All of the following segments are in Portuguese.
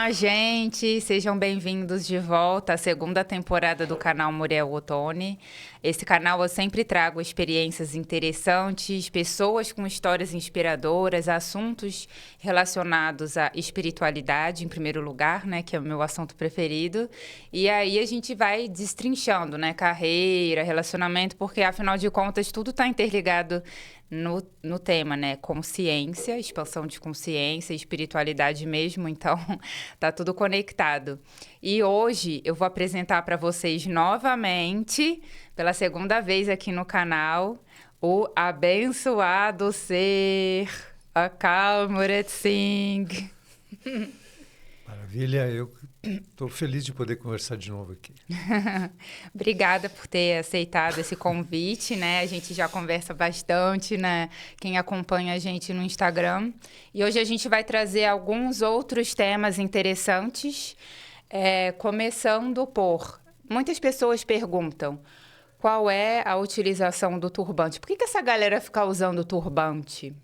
Olá, gente! Sejam bem-vindos de volta à segunda temporada do canal Muriel Ottoni. Esse canal eu sempre trago experiências interessantes, pessoas com histórias inspiradoras, assuntos relacionados à espiritualidade, em primeiro lugar, né, que é o meu assunto preferido. E aí a gente vai destrinchando, né, carreira, relacionamento, porque afinal de contas tudo está interligado no tema, né? Consciência, expansão de consciência, espiritualidade mesmo, então tá tudo conectado. E hoje eu vou apresentar para vocês novamente, pela segunda vez aqui no canal, o abençoado ser Akal Murat Singh. Maravilha, eu estou feliz de poder conversar de novo aqui. Obrigada por ter aceitado esse convite, né? A gente já conversa bastante, né? Quem acompanha a gente no Instagram. E hoje a gente vai trazer alguns outros temas interessantes, começando por... Muitas pessoas perguntam qual é a utilização do turbante. Por que essa galera fica usando turbante?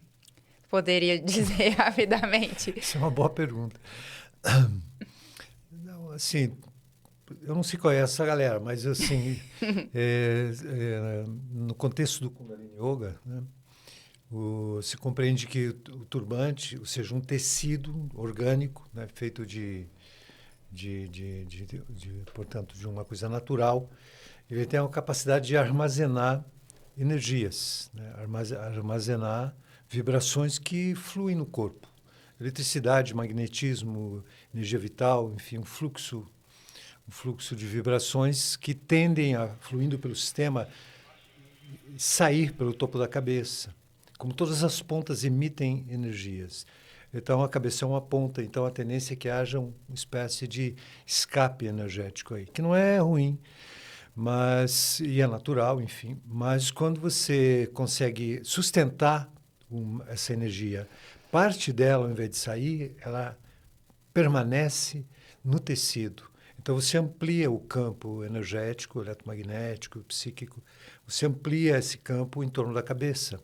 Poderia dizer rapidamente. Isso é uma boa pergunta. Não, assim, eu não sei qual é essa galera, mas assim, no contexto do Kundalini Yoga, né, se compreende que o turbante, ou seja, um tecido orgânico, né, feito portanto, de uma coisa natural, ele tem a capacidade de armazenar energias, né, armazenar vibrações que fluem no corpo. Eletricidade, magnetismo, energia vital, enfim, um fluxo de vibrações que tendem a, fluindo pelo sistema, sair pelo topo da cabeça. Como todas as pontas emitem energias. Então, a cabeça é uma ponta, então a tendência é que haja uma espécie de escape energético aí, que não é ruim, e é natural, enfim. Mas quando você consegue sustentar essa energia, parte dela, ao invés de sair, ela permanece no tecido. Então, você amplia o campo energético, eletromagnético, psíquico, você amplia esse campo em torno da cabeça.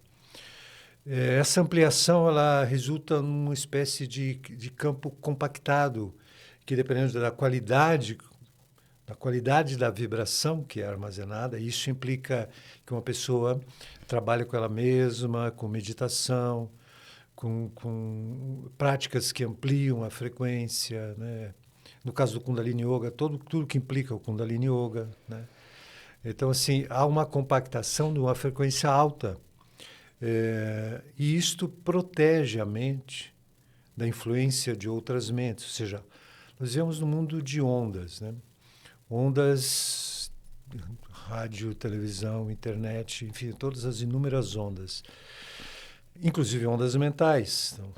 Essa ampliação ela resulta numa espécie de campo compactado, que dependendo da qualidade da vibração que é armazenada, isso implica que uma pessoa trabalhe com ela mesma, com meditação, com práticas que ampliam a frequência, né? No caso do Kundalini Yoga, tudo que implica o Kundalini Yoga, né? Então, assim, há uma compactação de uma frequência alta. E isto protege a mente da influência de outras mentes. Ou seja, nós vivemos num mundo de ondas, né? Ondas, rádio, televisão, internet, enfim, todas as inúmeras ondas. Inclusive ondas mentais. Então,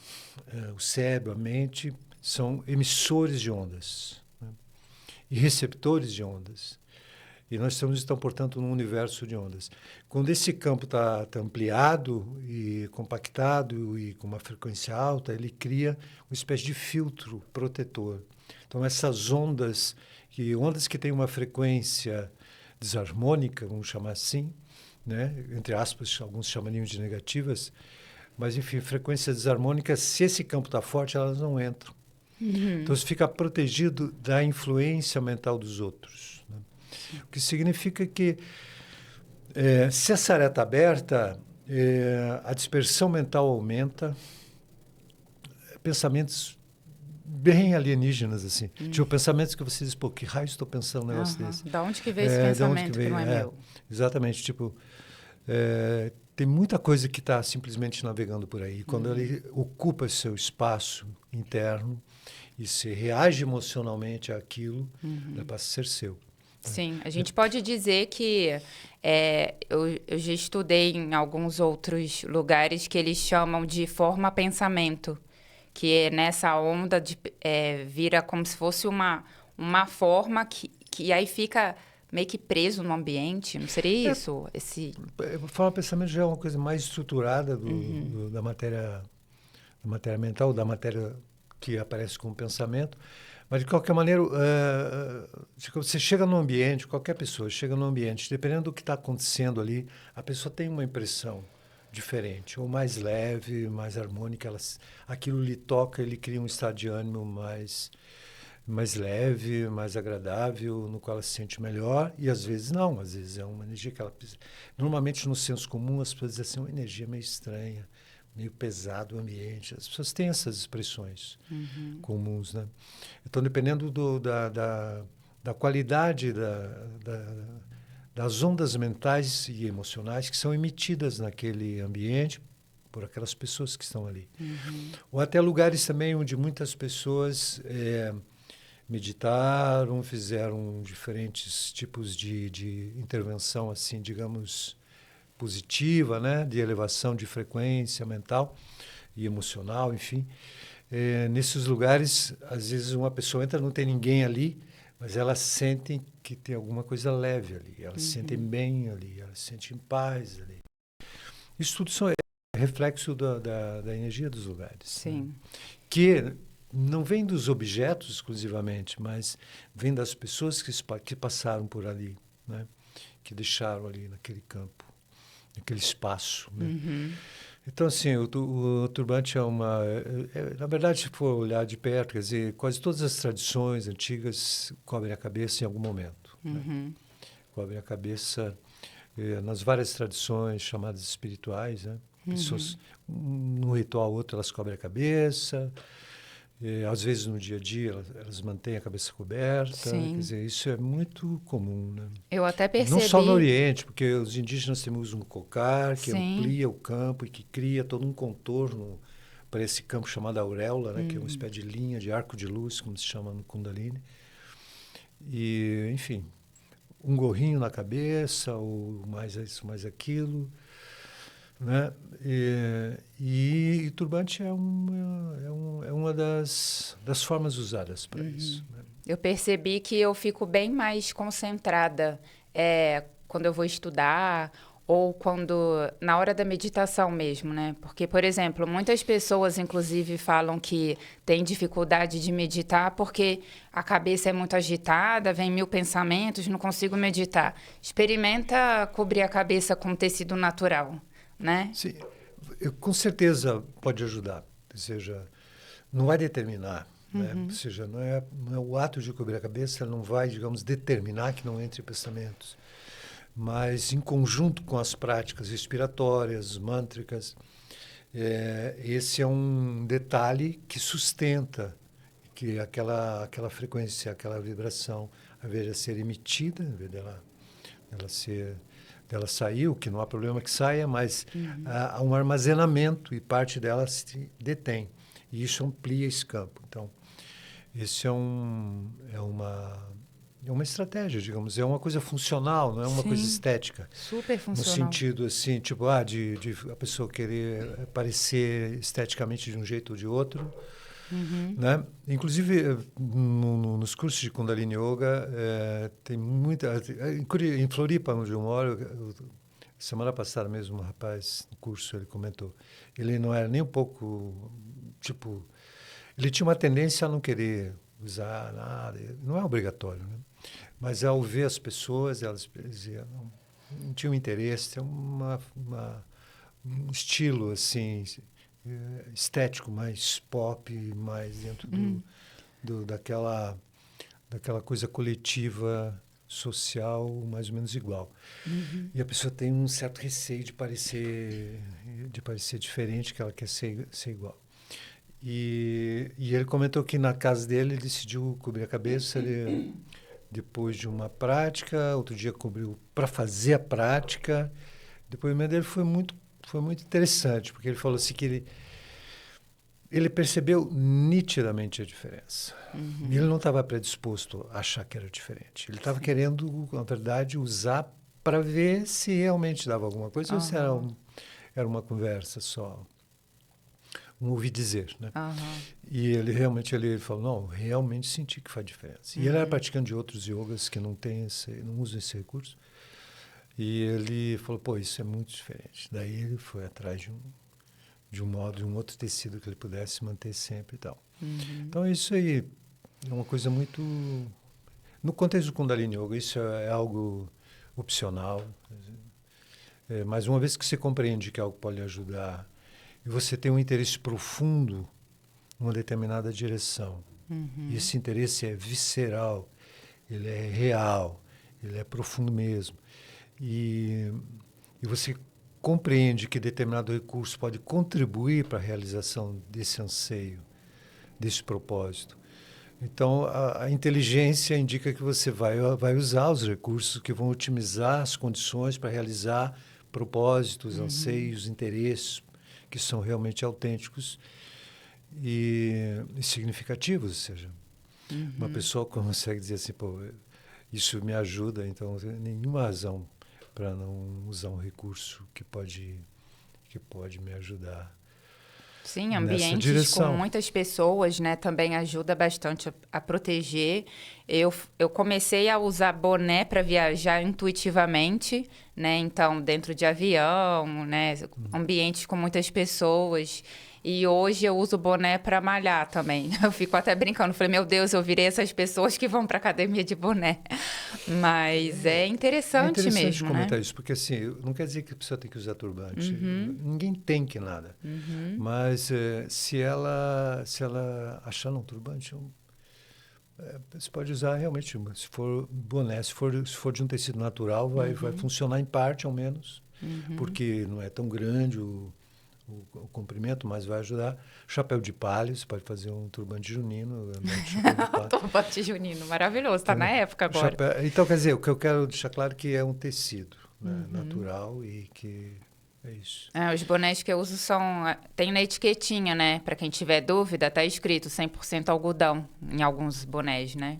o cérebro, a mente, são emissores de ondas, né? E receptores de ondas. E nós estamos, então, portanto, num universo de ondas. Quando esse campo está ampliado e compactado e com uma frequência alta, ele cria uma espécie de filtro protetor. Então, essas ondas que têm uma frequência desarmônica, vamos chamar assim, né? Entre aspas, alguns chamariam de negativas, mas, enfim, frequências desarmônicas, se esse campo está forte, elas não entram. Uhum. Então, você fica protegido da influência mental dos outros, né? O que significa que, se essa área está aberta, a dispersão mental aumenta, pensamentos bem alienígenas, assim. Tipo, pensamentos que você diz, pô, que raio estou pensando um negócio desse? Da onde que veio esse De onde pensamento que não é meu? exatamente, tipo, tem muita coisa que está simplesmente navegando por aí. Quando ele ocupa seu espaço interno e se reage emocionalmente àquilo, ele passa a ser seu. Sim, a gente pode dizer que eu já estudei em alguns outros lugares que eles chamam de forma-pensamento, que é nessa onda vira como se fosse uma forma que aí fica meio que preso no ambiente, não seria isso? Forma pensamento já é uma coisa mais estruturada da matéria mental, da matéria que aparece como pensamento. Mas, de qualquer maneira, você chega no ambiente, qualquer pessoa chega no ambiente, dependendo do que está acontecendo ali, a pessoa tem uma impressão diferente, ou mais leve, mais harmônica. Aquilo lhe toca, ele cria um estado de ânimo mais mais leve, mais agradável, no qual ela se sente melhor, e às vezes não, às vezes é uma energia que ela precisa. Normalmente, no senso comum, as pessoas dizem assim, uma energia meio estranha, meio pesado o ambiente. As pessoas têm essas expressões comuns, né? Então, dependendo da qualidade das ondas mentais e emocionais que são emitidas naquele ambiente por aquelas pessoas que estão ali. Ou até lugares também onde muitas pessoas meditaram, fizeram diferentes tipos de intervenção, assim, digamos, positiva, né? De elevação de frequência mental e emocional, enfim. Nesses lugares, às vezes uma pessoa entra, não tem ninguém ali, mas elas sentem que tem alguma coisa leve ali, elas se sentem bem ali, elas se sentem em paz ali. Isso tudo é reflexo da energia dos lugares. Sim. Né? Que não vem dos objetos exclusivamente, mas vem das pessoas que passaram por ali, né? Que deixaram ali naquele campo, naquele espaço. Né? Então, assim, o turbante é uma... na verdade, se for olhar de perto, quer dizer, quase todas as tradições antigas cobrem a cabeça em algum momento. Né? Cobrem a cabeça nas várias tradições chamadas espirituais, né? Pessoas, num ritual ou outro, elas cobrem a cabeça. Às vezes, no dia a dia, elas mantêm a cabeça coberta. Sim. Quer dizer, isso é muito comum, né? Eu até percebi... Não só no Oriente, porque os indígenas temos um cocar que Sim. amplia o campo e que cria todo um contorno para esse campo chamado auréola, né? Que é uma espécie de linha, de arco de luz, como se chama no Kundalini. E, enfim, um gorrinho na cabeça, ou mais isso, mais aquilo. Né? E turbante é uma das formas usadas para isso. Né? Eu percebi que eu fico bem mais concentrada quando eu vou estudar ou na hora da meditação mesmo, né? Porque, por exemplo, muitas pessoas, inclusive, falam que têm dificuldade de meditar porque a cabeça é muito agitada, vem 1000 pensamentos, não consigo meditar. Experimenta cobrir a cabeça com tecido natural. Né? Sim, com certeza pode ajudar, ou seja, não vai determinar, né? Ou seja, não é o ato de cobrir a cabeça, não vai, digamos, determinar que não entre pensamentos, mas em conjunto com as práticas respiratórias, mântricas, esse é um detalhe que sustenta que aquela frequência, aquela vibração, ao invés de ser emitida, ao invés dela sair, o que não há problema que saia, mas há um armazenamento e parte dela se detém. E isso amplia esse campo. Então, esse é uma estratégia, digamos, é uma coisa funcional, não é uma coisa estética. Super funcional. No sentido, assim, tipo, de a pessoa querer parecer esteticamente de um jeito ou de outro. Né? Inclusive, nos cursos de Kundalini Yoga, tem muita... Em Floripa, onde eu moro, semana passada mesmo, um rapaz no curso, ele comentou, ele não era nem um pouco, tipo... Ele tinha uma tendência a não querer usar nada, não é obrigatório, né? Mas ao ver as pessoas, elas não tinham interesse, é um estilo, assim... estético, mais pop, mais dentro daquela coisa coletiva, social, mais ou menos igual. E a pessoa tem um certo receio de parecer diferente, que ela quer ser igual. E ele comentou que na casa dele ele decidiu cobrir a cabeça depois de uma prática, outro dia cobriu para fazer a prática. O depoimento dele foi muito interessante, porque ele falou assim que ele percebeu nitidamente a diferença. E ele não estava predisposto a achar que era diferente. Ele estava querendo, na verdade, usar para ver se realmente dava alguma coisa ou se era uma conversa só, um ouvir dizer, né? E ele realmente ele falou, não, realmente senti que faz diferença. E ele era praticante de outros yogas que não usam esse recurso. E ele falou, pô, isso é muito diferente. Daí ele foi atrás de um outro tecido que ele pudesse manter sempre e tal. Então, isso aí é uma coisa muito... No contexto do Kundalini Yoga, isso é algo opcional. Mas uma vez que você compreende que algo pode ajudar e você tem um interesse profundo numa determinada direção, E esse interesse é visceral, ele é real, ele é profundo mesmo. E você compreende que determinado recurso pode contribuir para a realização desse anseio, desse propósito. Então, a inteligência indica que você vai usar os recursos que vão otimizar as condições para realizar propósitos, anseios, interesses que são realmente autênticos e significativos. Ou seja, uma pessoa consegue dizer assim, pô, isso me ajuda, então não tem nenhuma razão para não usar um recurso que pode me ajudar. Sim, Nessa ambientes com direção. muitas pessoas, né, também ajuda bastante a proteger. Eu comecei a usar boné para viajar intuitivamente, né, então dentro de avião, né, ambientes com muitas pessoas. E hoje eu uso boné para malhar também. Eu fico até brincando, falei, meu Deus, eu virei essas pessoas que vão para academia de boné. Mas é É interessante interessante mesmo, né? comentar isso, porque assim, não quer dizer que a pessoa tem que usar turbante. Ninguém tem que nada. Mas se ela achar um turbante, você pode usar realmente, se for boné, se for de um tecido natural, vai funcionar em parte, ao menos, porque não é tão grande o comprimento, mas vai ajudar. Chapéu de palha, você pode fazer um turbante junino, andar de chapéu de palha. Turbante junino, maravilhoso, tá na época agora. Então, quer dizer, o que eu quero deixar claro é que é um tecido, né, natural e que é isso. Os bonés que eu uso tem na etiquetinha, né? Pra quem tiver dúvida, tá escrito 100% algodão em alguns bonés, né?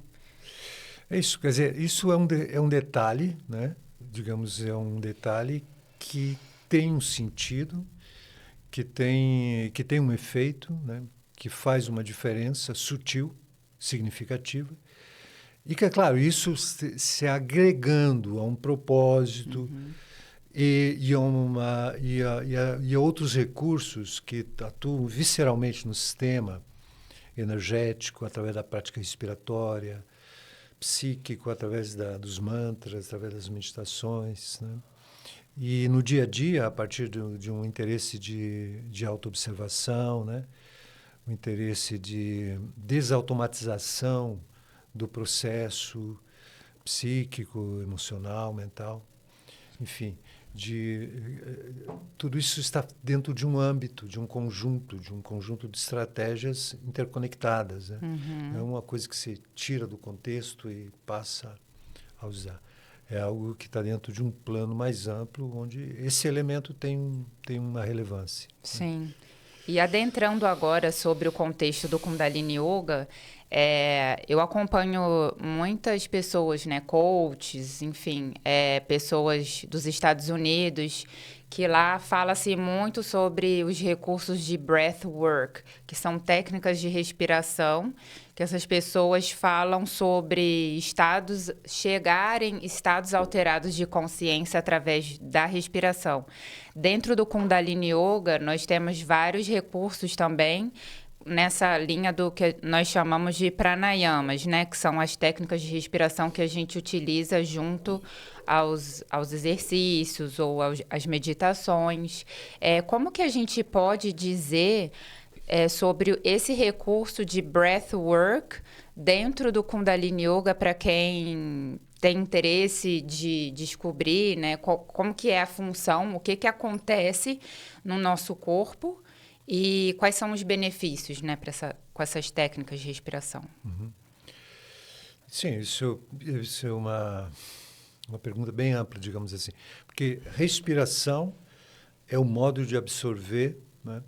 É isso, quer dizer, isso é um detalhe, né? Digamos, é um detalhe que tem um sentido, que tem um efeito, né? Que faz uma diferença sutil, significativa. E que, é claro, isso se agregando a um propósito e a outros recursos que atuam visceralmente no sistema energético, através da prática respiratória, psíquico, através dos mantras, através das meditações, né? E no dia a dia, a partir de um interesse de autoobservação, né? Um interesse de desautomatização do processo psíquico, emocional, mental, enfim, tudo isso está dentro de um âmbito, de um conjunto de estratégias interconectadas, né? Não é uma coisa que se tira do contexto e passa a usar. É algo que está dentro de um plano mais amplo, onde esse elemento tem uma relevância. Sim. E adentrando agora sobre o contexto do Kundalini Yoga, eu acompanho muitas pessoas, né, coaches, enfim, pessoas dos Estados Unidos, que lá fala-se muito sobre os recursos de breathwork, que são técnicas de respiração, que essas pessoas falam sobre chegarem em estados alterados de consciência através da respiração. Dentro do Kundalini Yoga, nós temos vários recursos também nessa linha do que nós chamamos de pranayamas, né? Que são as técnicas de respiração que a gente utiliza junto aos exercícios ou às meditações. Como que a gente pode dizer sobre esse recurso de breathwork dentro do Kundalini Yoga para quem tem interesse de descobrir, né, como que é a função, o que acontece no nosso corpo e quais são os benefícios, né, com essas técnicas de respiração? Sim, isso é uma pergunta bem ampla, digamos assim. Porque respiração é o modo de absorver, né,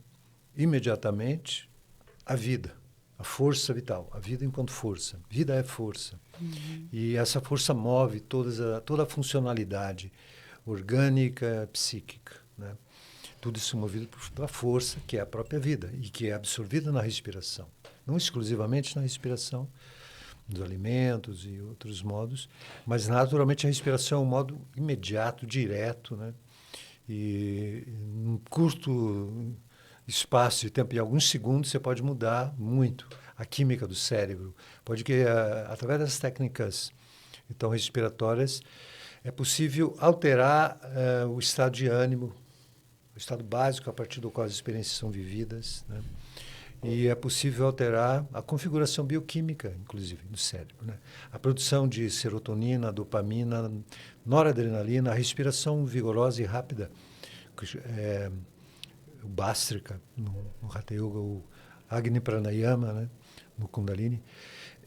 imediatamente a vida, a força vital, a vida enquanto força. Vida é força. E essa força move toda a funcionalidade orgânica, psíquica, né? Tudo isso movido pela força, que é a própria vida, e que é absorvida na respiração. Não exclusivamente na respiração dos alimentos e outros modos, mas naturalmente a respiração é um modo imediato, direto, né? E num curto espaço de tempo, em alguns segundos, você pode mudar muito a química do cérebro. Pode que, através das técnicas então respiratórias, é possível alterar o estado de ânimo, o estado básico a partir do qual as experiências são vividas, né? e é possível alterar a configuração bioquímica, inclusive, do cérebro, né? A produção de serotonina, dopamina, noradrenalina, a respiração vigorosa e rápida, o Bhastrika, no Hatha Yoga, o Agni Pranayama, né? No Kundalini,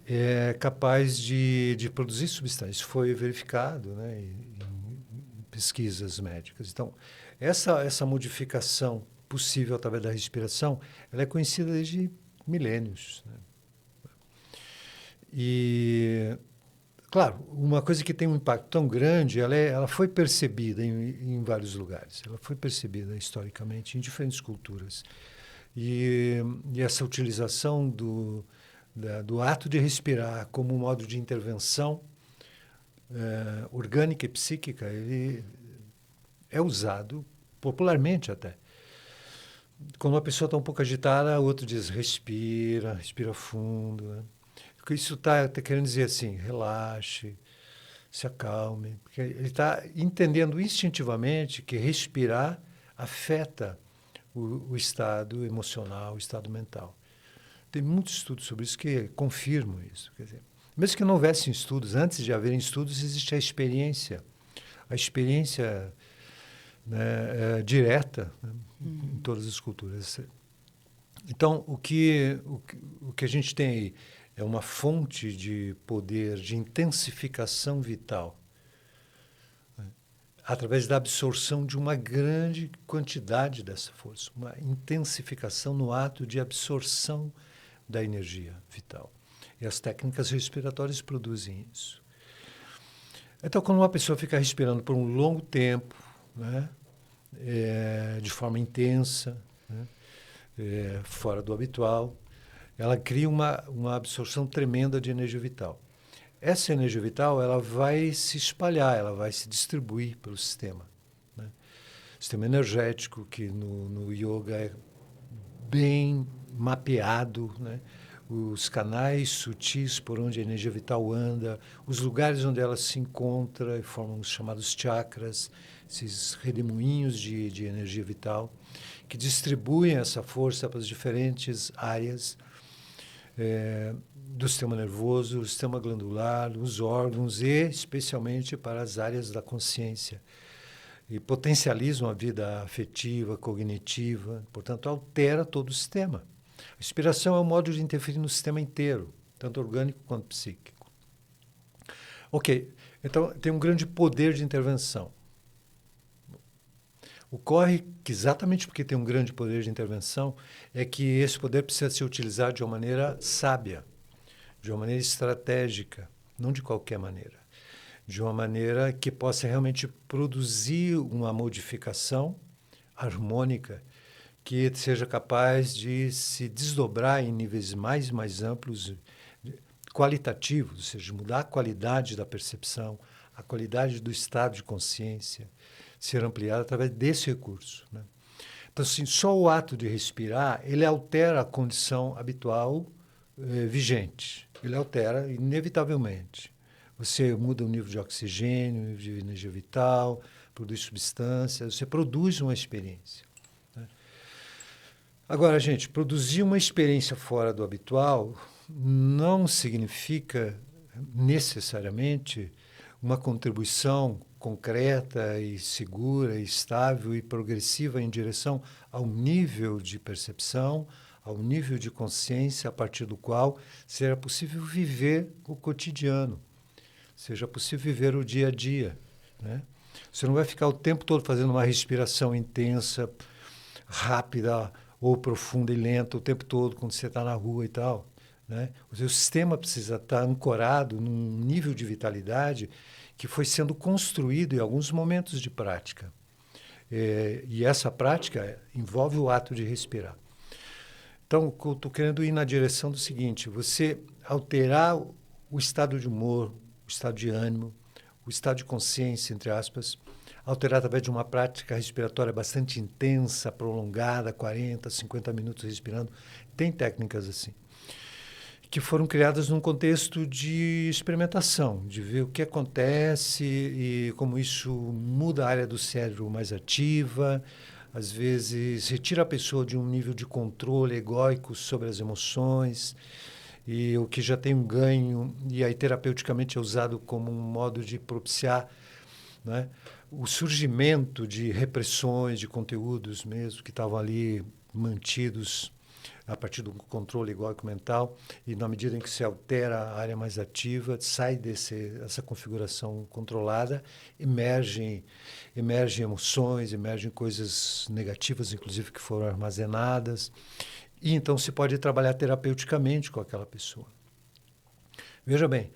é capaz de produzir substâncias. Isso foi verificado, né? Em pesquisas médicas. Então, essa modificação possível através da respiração, ela é conhecida desde milênios, né? E, claro, uma coisa que tem um impacto tão grande, ela foi percebida em vários lugares. Ela foi percebida historicamente em diferentes culturas. E essa utilização do ato de respirar como um modo de intervenção orgânica e psíquica, ele é usado popularmente até. Quando uma pessoa está um pouco agitada, o outro diz, respira fundo, né? Porque isso está querendo dizer assim, relaxe, se acalme. Porque ele está entendendo instintivamente que respirar afeta o estado emocional, o estado mental. Tem muitos estudos sobre isso que confirmam isso. Quer dizer, mesmo que não houvessem estudos, antes de haverem estudos, existe a experiência. A experiência, né, direta, né, em todas as culturas. Então, o que a gente tem aí é uma fonte de poder, de intensificação vital, né, através da absorção de uma grande quantidade dessa força, uma intensificação no ato de absorção da energia vital. E as técnicas respiratórias produzem isso. Então, quando uma pessoa fica respirando por um longo tempo, né, de forma intensa, né, fora do habitual, ela cria uma absorção tremenda de energia vital. Essa energia vital, ela vai se espalhar, ela vai se distribuir pelo sistema, né? Sistema energético, que no yoga é bem mapeado, né? Os canais sutis por onde a energia vital anda, os lugares onde ela se encontra, formam os chamados chakras, esses redemoinhos de energia vital, que distribuem essa força para as diferentes áreas do sistema nervoso, do sistema glandular, os órgãos e, especialmente, para as áreas da consciência. E potencializam a vida afetiva, cognitiva, portanto, altera todo o sistema. A inspiração é um modo de interferir no sistema inteiro, tanto orgânico quanto psíquico. Ok, então tem um grande poder de intervenção. Ocorre que exatamente porque tem um grande poder de intervenção é que esse poder precisa ser utilizado de uma maneira sábia, de uma maneira estratégica, não de qualquer maneira. De uma maneira que possa realmente produzir uma modificação harmônica que seja capaz de se desdobrar em níveis mais amplos, qualitativos, ou seja, mudar a qualidade da percepção, a qualidade do estado de consciência, ser ampliada através desse recurso, né? Então, assim, só o ato de respirar, ele altera a condição habitual vigente. Ele altera inevitavelmente. Você muda o nível de oxigênio, o nível de energia vital, produz substâncias, você produz uma experiência, né? Agora, gente, produzir uma experiência fora do habitual não significa necessariamente uma contribuição concreta e segura, estável e progressiva em direção ao nível de percepção, ao nível de consciência a partir do qual será possível viver o cotidiano, seja possível viver o dia a dia, né? Você não vai ficar o tempo todo fazendo uma respiração intensa, rápida ou profunda e lenta o tempo todo quando você está na rua e tal, né? O seu sistema precisa estar ancorado num nível de vitalidade que foi sendo construído em alguns momentos de prática. E essa prática envolve o ato de respirar. Então, eu estou querendo ir na direção do seguinte: você alterar o estado de humor, o estado de ânimo, o estado de consciência, entre aspas, alterar através de uma prática respiratória bastante intensa, prolongada, 40, 50 minutos respirando. Tem técnicas assim, que foram criadas num contexto de experimentação, de ver o que acontece e como isso muda a área do cérebro mais ativa, às vezes retira a pessoa de um nível de controle egóico sobre as emoções, e o que já tem um ganho, e aí terapeuticamente é usado como um modo de propiciar, né, o surgimento de repressões, de conteúdos mesmo, que estavam ali mantidos a partir do controle egóico mental, e na medida em que se altera a área mais ativa, sai dessa configuração controlada, emergem emoções, emergem coisas negativas, inclusive, que foram armazenadas, e então se pode trabalhar terapeuticamente com aquela pessoa. Veja bem,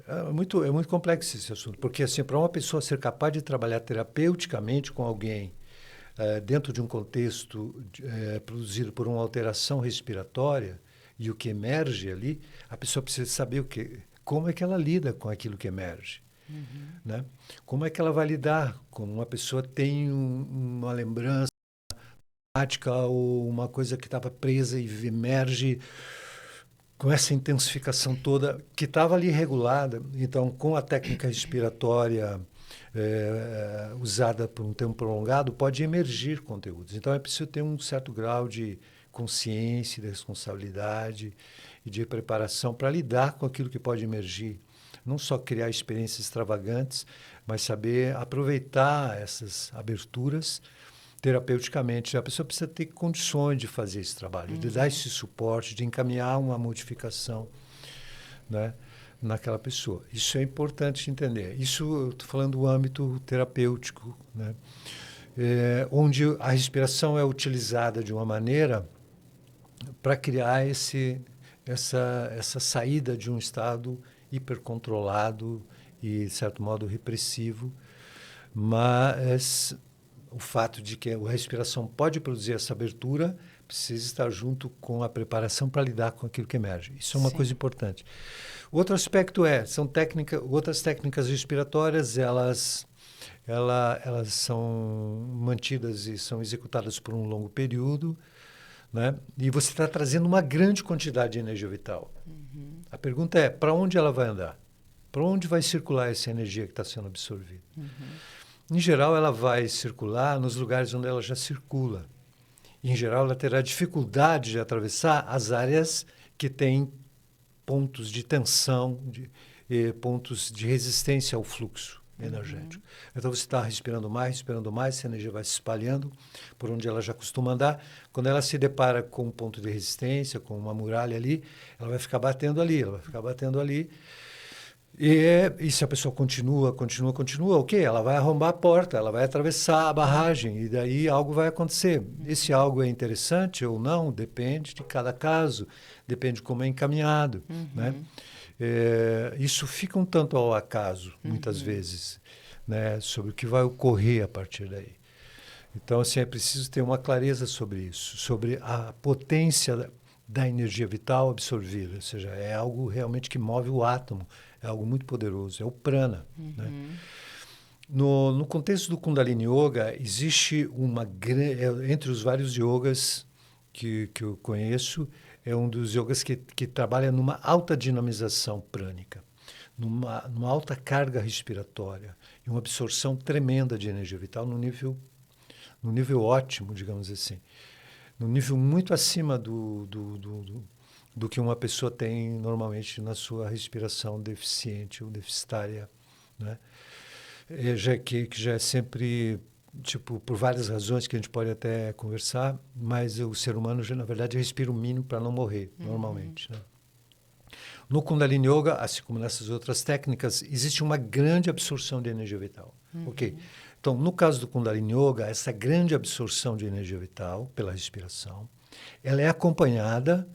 é muito complexo esse assunto, porque assim, para uma pessoa ser capaz de trabalhar terapeuticamente com alguém, dentro de um contexto produzido por uma alteração respiratória, e o que emerge ali, a pessoa precisa saber como é que ela lida com aquilo que emerge. Né? Como é que ela vai lidar? Como uma pessoa tem uma lembrança traumática ou uma coisa que estava presa e emerge com essa intensificação toda que estava ali regulada. Então, com a técnica respiratória usada por um tempo prolongado, pode emergir conteúdos. Então, é preciso ter um certo grau de consciência, de responsabilidade e de preparação para lidar com aquilo que pode emergir. Não só criar experiências extravagantes, mas saber aproveitar essas aberturas terapeuticamente. A pessoa precisa ter condições de fazer esse trabalho, de dar esse suporte, de encaminhar uma modificação, né, naquela pessoa. Isso é importante entender. Isso eu estou falando do âmbito terapêutico, né, onde a respiração é utilizada de uma maneira para criar essa saída de um estado hipercontrolado e, de certo modo, repressivo, mas o fato de que a respiração pode produzir essa abertura precisa estar junto com a preparação para lidar com aquilo que emerge. Isso é uma coisa importante. Outro aspecto outras técnicas respiratórias, elas são mantidas e são executadas por um longo período, né? E você está trazendo uma grande quantidade de energia vital. A pergunta é, para onde ela vai andar? Para onde vai circular essa energia que está sendo absorvida? Em geral, ela vai circular nos lugares onde ela já circula. E, em geral, ela terá dificuldade de atravessar as áreas que têm pontos de tensão, pontos de resistência ao fluxo energético. Então, você está respirando mais, essa energia vai se espalhando por onde ela já costuma andar. Quando ela se depara com um ponto de resistência, com uma muralha ali, ela vai ficar batendo ali, E se a pessoa continua, o quê? Ela vai arrombar a porta, ela vai atravessar a barragem e daí algo vai acontecer. Esse algo é interessante ou não, depende de cada caso, depende de como é encaminhado, né? Isso fica um tanto ao acaso, muitas vezes, né, sobre o que vai ocorrer a partir daí. Então, assim, é preciso ter uma clareza sobre isso, sobre a potência da energia vital absorvida, ou seja, é algo realmente que move o átomo, é algo muito poderoso, é o prana. Né? No contexto do Kundalini Yoga, existe entre os vários yogas que eu conheço, é um dos yogas que trabalha numa alta dinamização prânica, numa alta carga respiratória e uma absorção tremenda de energia vital no nível ótimo, digamos assim, no nível muito acima do que uma pessoa tem normalmente na sua respiração deficiente ou deficitária, né? Que já é sempre, tipo, por várias razões que a gente pode até conversar, mas o ser humano, já, na verdade, respira o mínimo para não morrer, normalmente, né? No Kundalini Yoga, assim como nessas outras técnicas, existe uma grande absorção de energia vital. Ok? Então, no caso do Kundalini Yoga, essa grande absorção de energia vital pela respiração, ela é acompanhada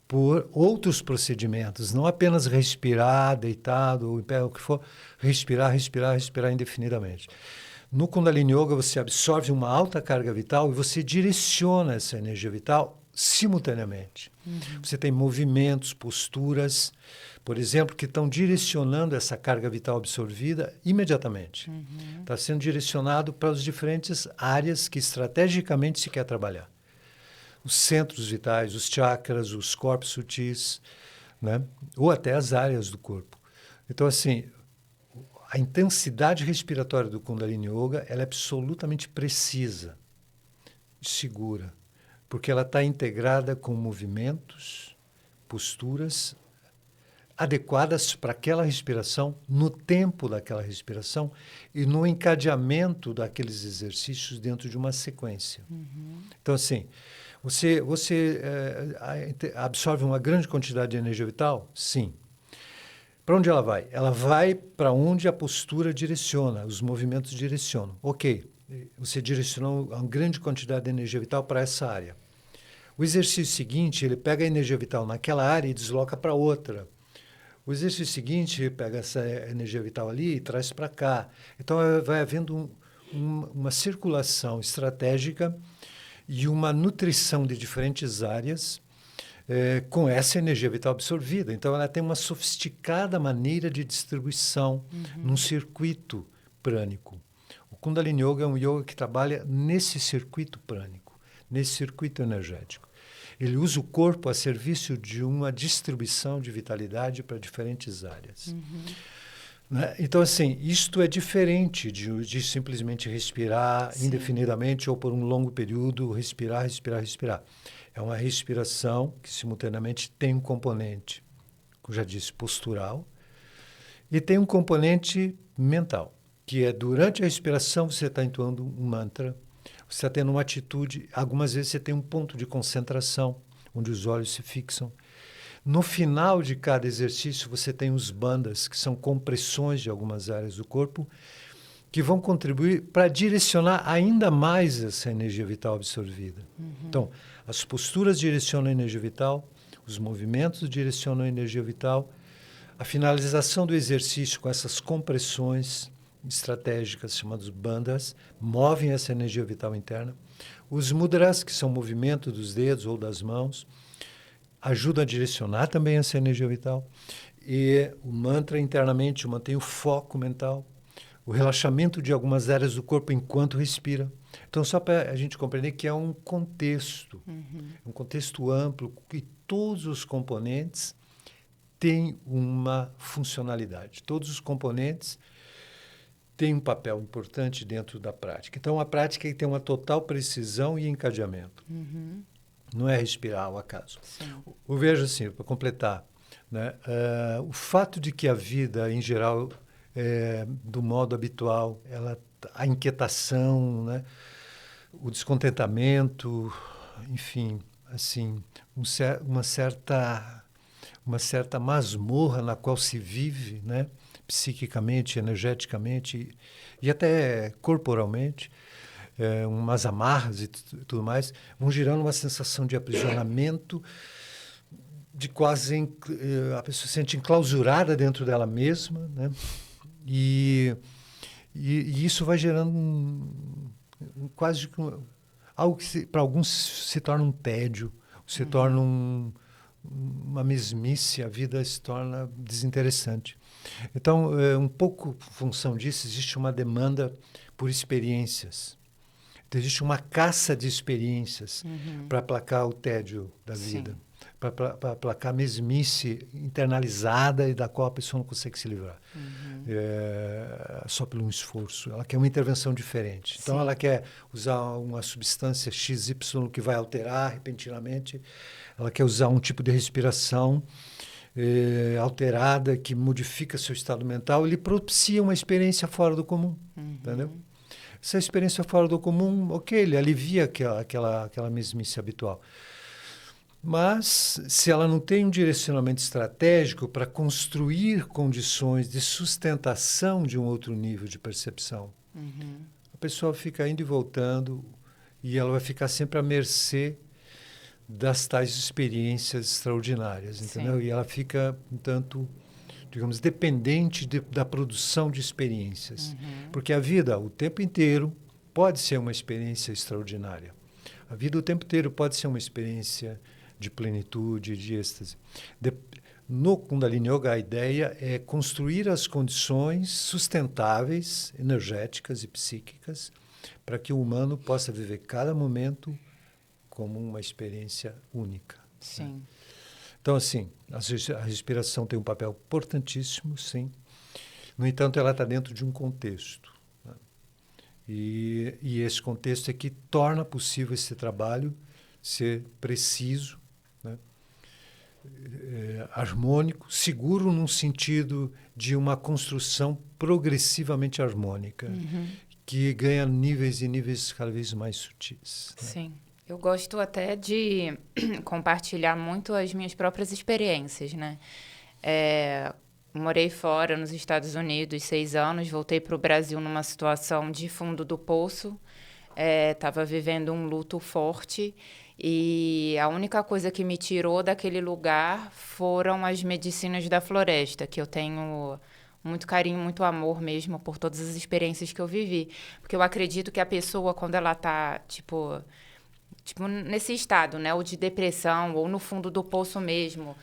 por outros procedimentos, não apenas respirar deitado ou em pé, o que for, respirar indefinidamente. No Kundalini Yoga, você absorve uma alta carga vital e você direciona essa energia vital simultaneamente. Você tem movimentos, posturas, por exemplo, que estão direcionando essa carga vital absorvida imediatamente. Está sendo direcionado para as diferentes áreas que estrategicamente se quer trabalhar. Os centros vitais, os chakras, os corpos sutis, né? Ou até as áreas do corpo. Então, assim, a intensidade respiratória do Kundalini Yoga ela é absolutamente precisa. segura, porque ela está integrada com movimentos, posturas adequadas para aquela respiração, no tempo daquela respiração e no encadeamento daqueles exercícios dentro de uma sequência. Então, assim, você absorve uma grande quantidade de energia vital? Sim. Para onde ela vai? Ela vai para onde a postura direciona, os movimentos direcionam. Ok, você direcionou uma grande quantidade de energia vital para essa área. O exercício seguinte, ele pega a energia vital naquela área e desloca para outra. O exercício seguinte, ele pega essa energia vital ali e traz para cá. Então, vai havendo uma circulação estratégica e uma nutrição de diferentes áreas com essa energia vital absorvida. Então, ela tem uma sofisticada maneira de distribuição num circuito prânico. O Kundalini Yoga é um yoga que trabalha nesse circuito prânico, nesse circuito energético. Ele usa o corpo a serviço de uma distribuição de vitalidade para diferentes áreas. Né? Então, assim, isto é diferente de simplesmente respirar indefinidamente ou por um longo período, respirar. É uma respiração que, simultaneamente, tem um componente, como já disse, postural, e tem um componente mental, que é, durante a respiração, você está entoando um mantra, você está tendo uma atitude, algumas vezes você tem um ponto de concentração, onde os olhos se fixam. No final de cada exercício, você tem os bandhas, que são compressões de algumas áreas do corpo, que vão contribuir para direcionar ainda mais essa energia vital absorvida. Então, as posturas direcionam a energia vital, os movimentos direcionam a energia vital, a finalização do exercício com essas compressões estratégicas, chamadas bandhas, movem essa energia vital interna. Os mudras, que são movimentos dos dedos ou das mãos, ajudam a direcionar também essa energia vital. E o mantra internamente mantém o foco mental, o relaxamento de algumas áreas do corpo enquanto respira. Então, só para a gente compreender que é um contexto amplo, e todos os componentes têm uma funcionalidade. Todos os componentes têm um papel importante dentro da prática. Então, a prática tem uma total precisão e encadeamento. Não é respirar ao acaso. Eu vejo assim, para completar, né, o fato de que a vida, em geral, do modo habitual, a inquietação, né, o descontentamento, enfim, assim, uma certa masmorra na qual se vive, né, psiquicamente, energeticamente e até corporalmente, umas amarras e tudo mais, vão gerando uma sensação de aprisionamento, de quase a pessoa se sente enclausurada dentro dela mesma, né? E isso vai gerando quase algo que para alguns se torna um tédio, se torna uma mesmice, a vida se torna desinteressante. Então, um pouco função disso, existe uma demanda por experiências. Então, existe uma caça de experiências para aplacar o tédio da vida, para aplacar a mesmice internalizada e da qual a pessoa não consegue se livrar. Só pelo esforço. Ela quer uma intervenção diferente. Então, ela quer usar uma substância XY que vai alterar repentinamente. Ela quer usar um tipo de respiração alterada que modifica seu estado mental. Ele propicia uma experiência fora do comum. Entendeu? Essa experiência fora do comum, ok, ele alivia aquela mesmice habitual. Mas, se ela não tem um direcionamento estratégico para construir condições de sustentação de um outro nível de percepção, a pessoa fica indo e voltando e ela vai ficar sempre à mercê das tais experiências extraordinárias, entendeu? E ela fica, um tanto, digamos, dependente da produção de experiências. Porque a vida, o tempo inteiro, pode ser uma experiência extraordinária. A vida, o tempo inteiro, pode ser uma experiência de plenitude, de êxtase. No Kundalini Yoga, a ideia é construir as condições sustentáveis, energéticas e psíquicas, para que o humano possa viver cada momento como uma experiência única. Sim. Né? Então, assim, a respiração tem um papel importantíssimo, sim. No entanto, ela está dentro de um contexto. Né? E esse contexto é que torna possível esse trabalho ser preciso, né? Harmônico, seguro num sentido de uma construção progressivamente harmônica, que ganha níveis e níveis cada vez mais sutis, né? Sim. Eu gosto até de compartilhar muito as minhas próprias experiências, né? Morei fora, nos Estados Unidos, 6 anos. Voltei para o Brasil numa situação de fundo do poço. Estava vivendo um luto forte. E a única coisa que me tirou daquele lugar foram as medicinas da floresta, que eu tenho muito carinho, muito amor mesmo por todas as experiências que eu vivi. Porque eu acredito que a pessoa, quando ela está, tipo nesse estado, né? Ou de depressão, ou no fundo do poço mesmo,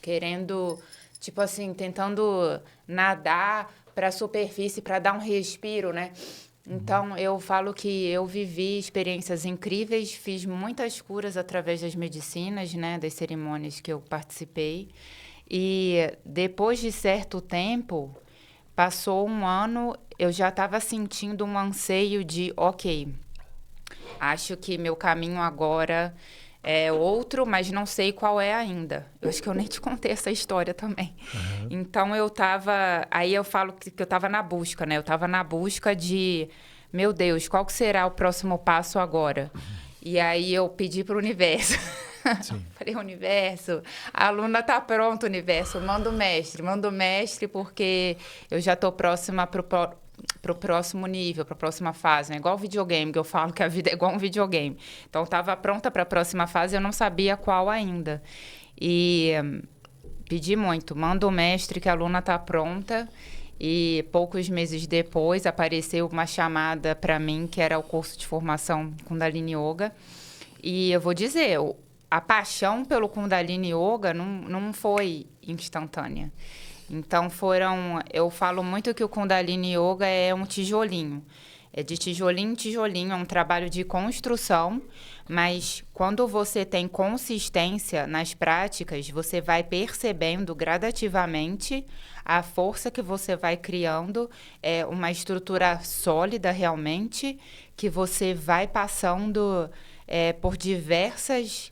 querendo, tipo assim, tentando nadar para a superfície para dar um respiro, né? Então, eu falo que eu vivi experiências incríveis, fiz muitas curas através das medicinas, né? Das cerimônias que eu participei. E depois de certo tempo, passou um ano, eu já estava sentindo um anseio de, ok, acho que meu caminho agora é outro, mas não sei qual é ainda. Eu acho que eu nem te contei essa história também. Então, aí eu falo que eu estava na busca, né? Eu estava na busca de, meu Deus, qual que será o próximo passo agora? E aí eu pedi para o universo. Falei, universo, a aluna está pronta, universo, manda o mestre, porque eu já estou próxima para o próximo nível, para a próxima fase, né? Igual videogame, que eu falo que a vida é igual um videogame. Então, eu estava pronta para a próxima fase, eu não sabia qual ainda. E pedi muito, manda o mestre que a aluna está pronta. E poucos meses depois apareceu uma chamada para mim, que era o curso de formação Kundalini Yoga. E eu vou dizer, a paixão pelo Kundalini Yoga não foi instantânea. Então, eu falo muito que o Kundalini Yoga é um tijolinho. É de tijolinho em tijolinho, é um trabalho de construção, mas quando você tem consistência nas práticas, você vai percebendo gradativamente a força que você vai criando, uma estrutura sólida realmente, que você vai passando por diversas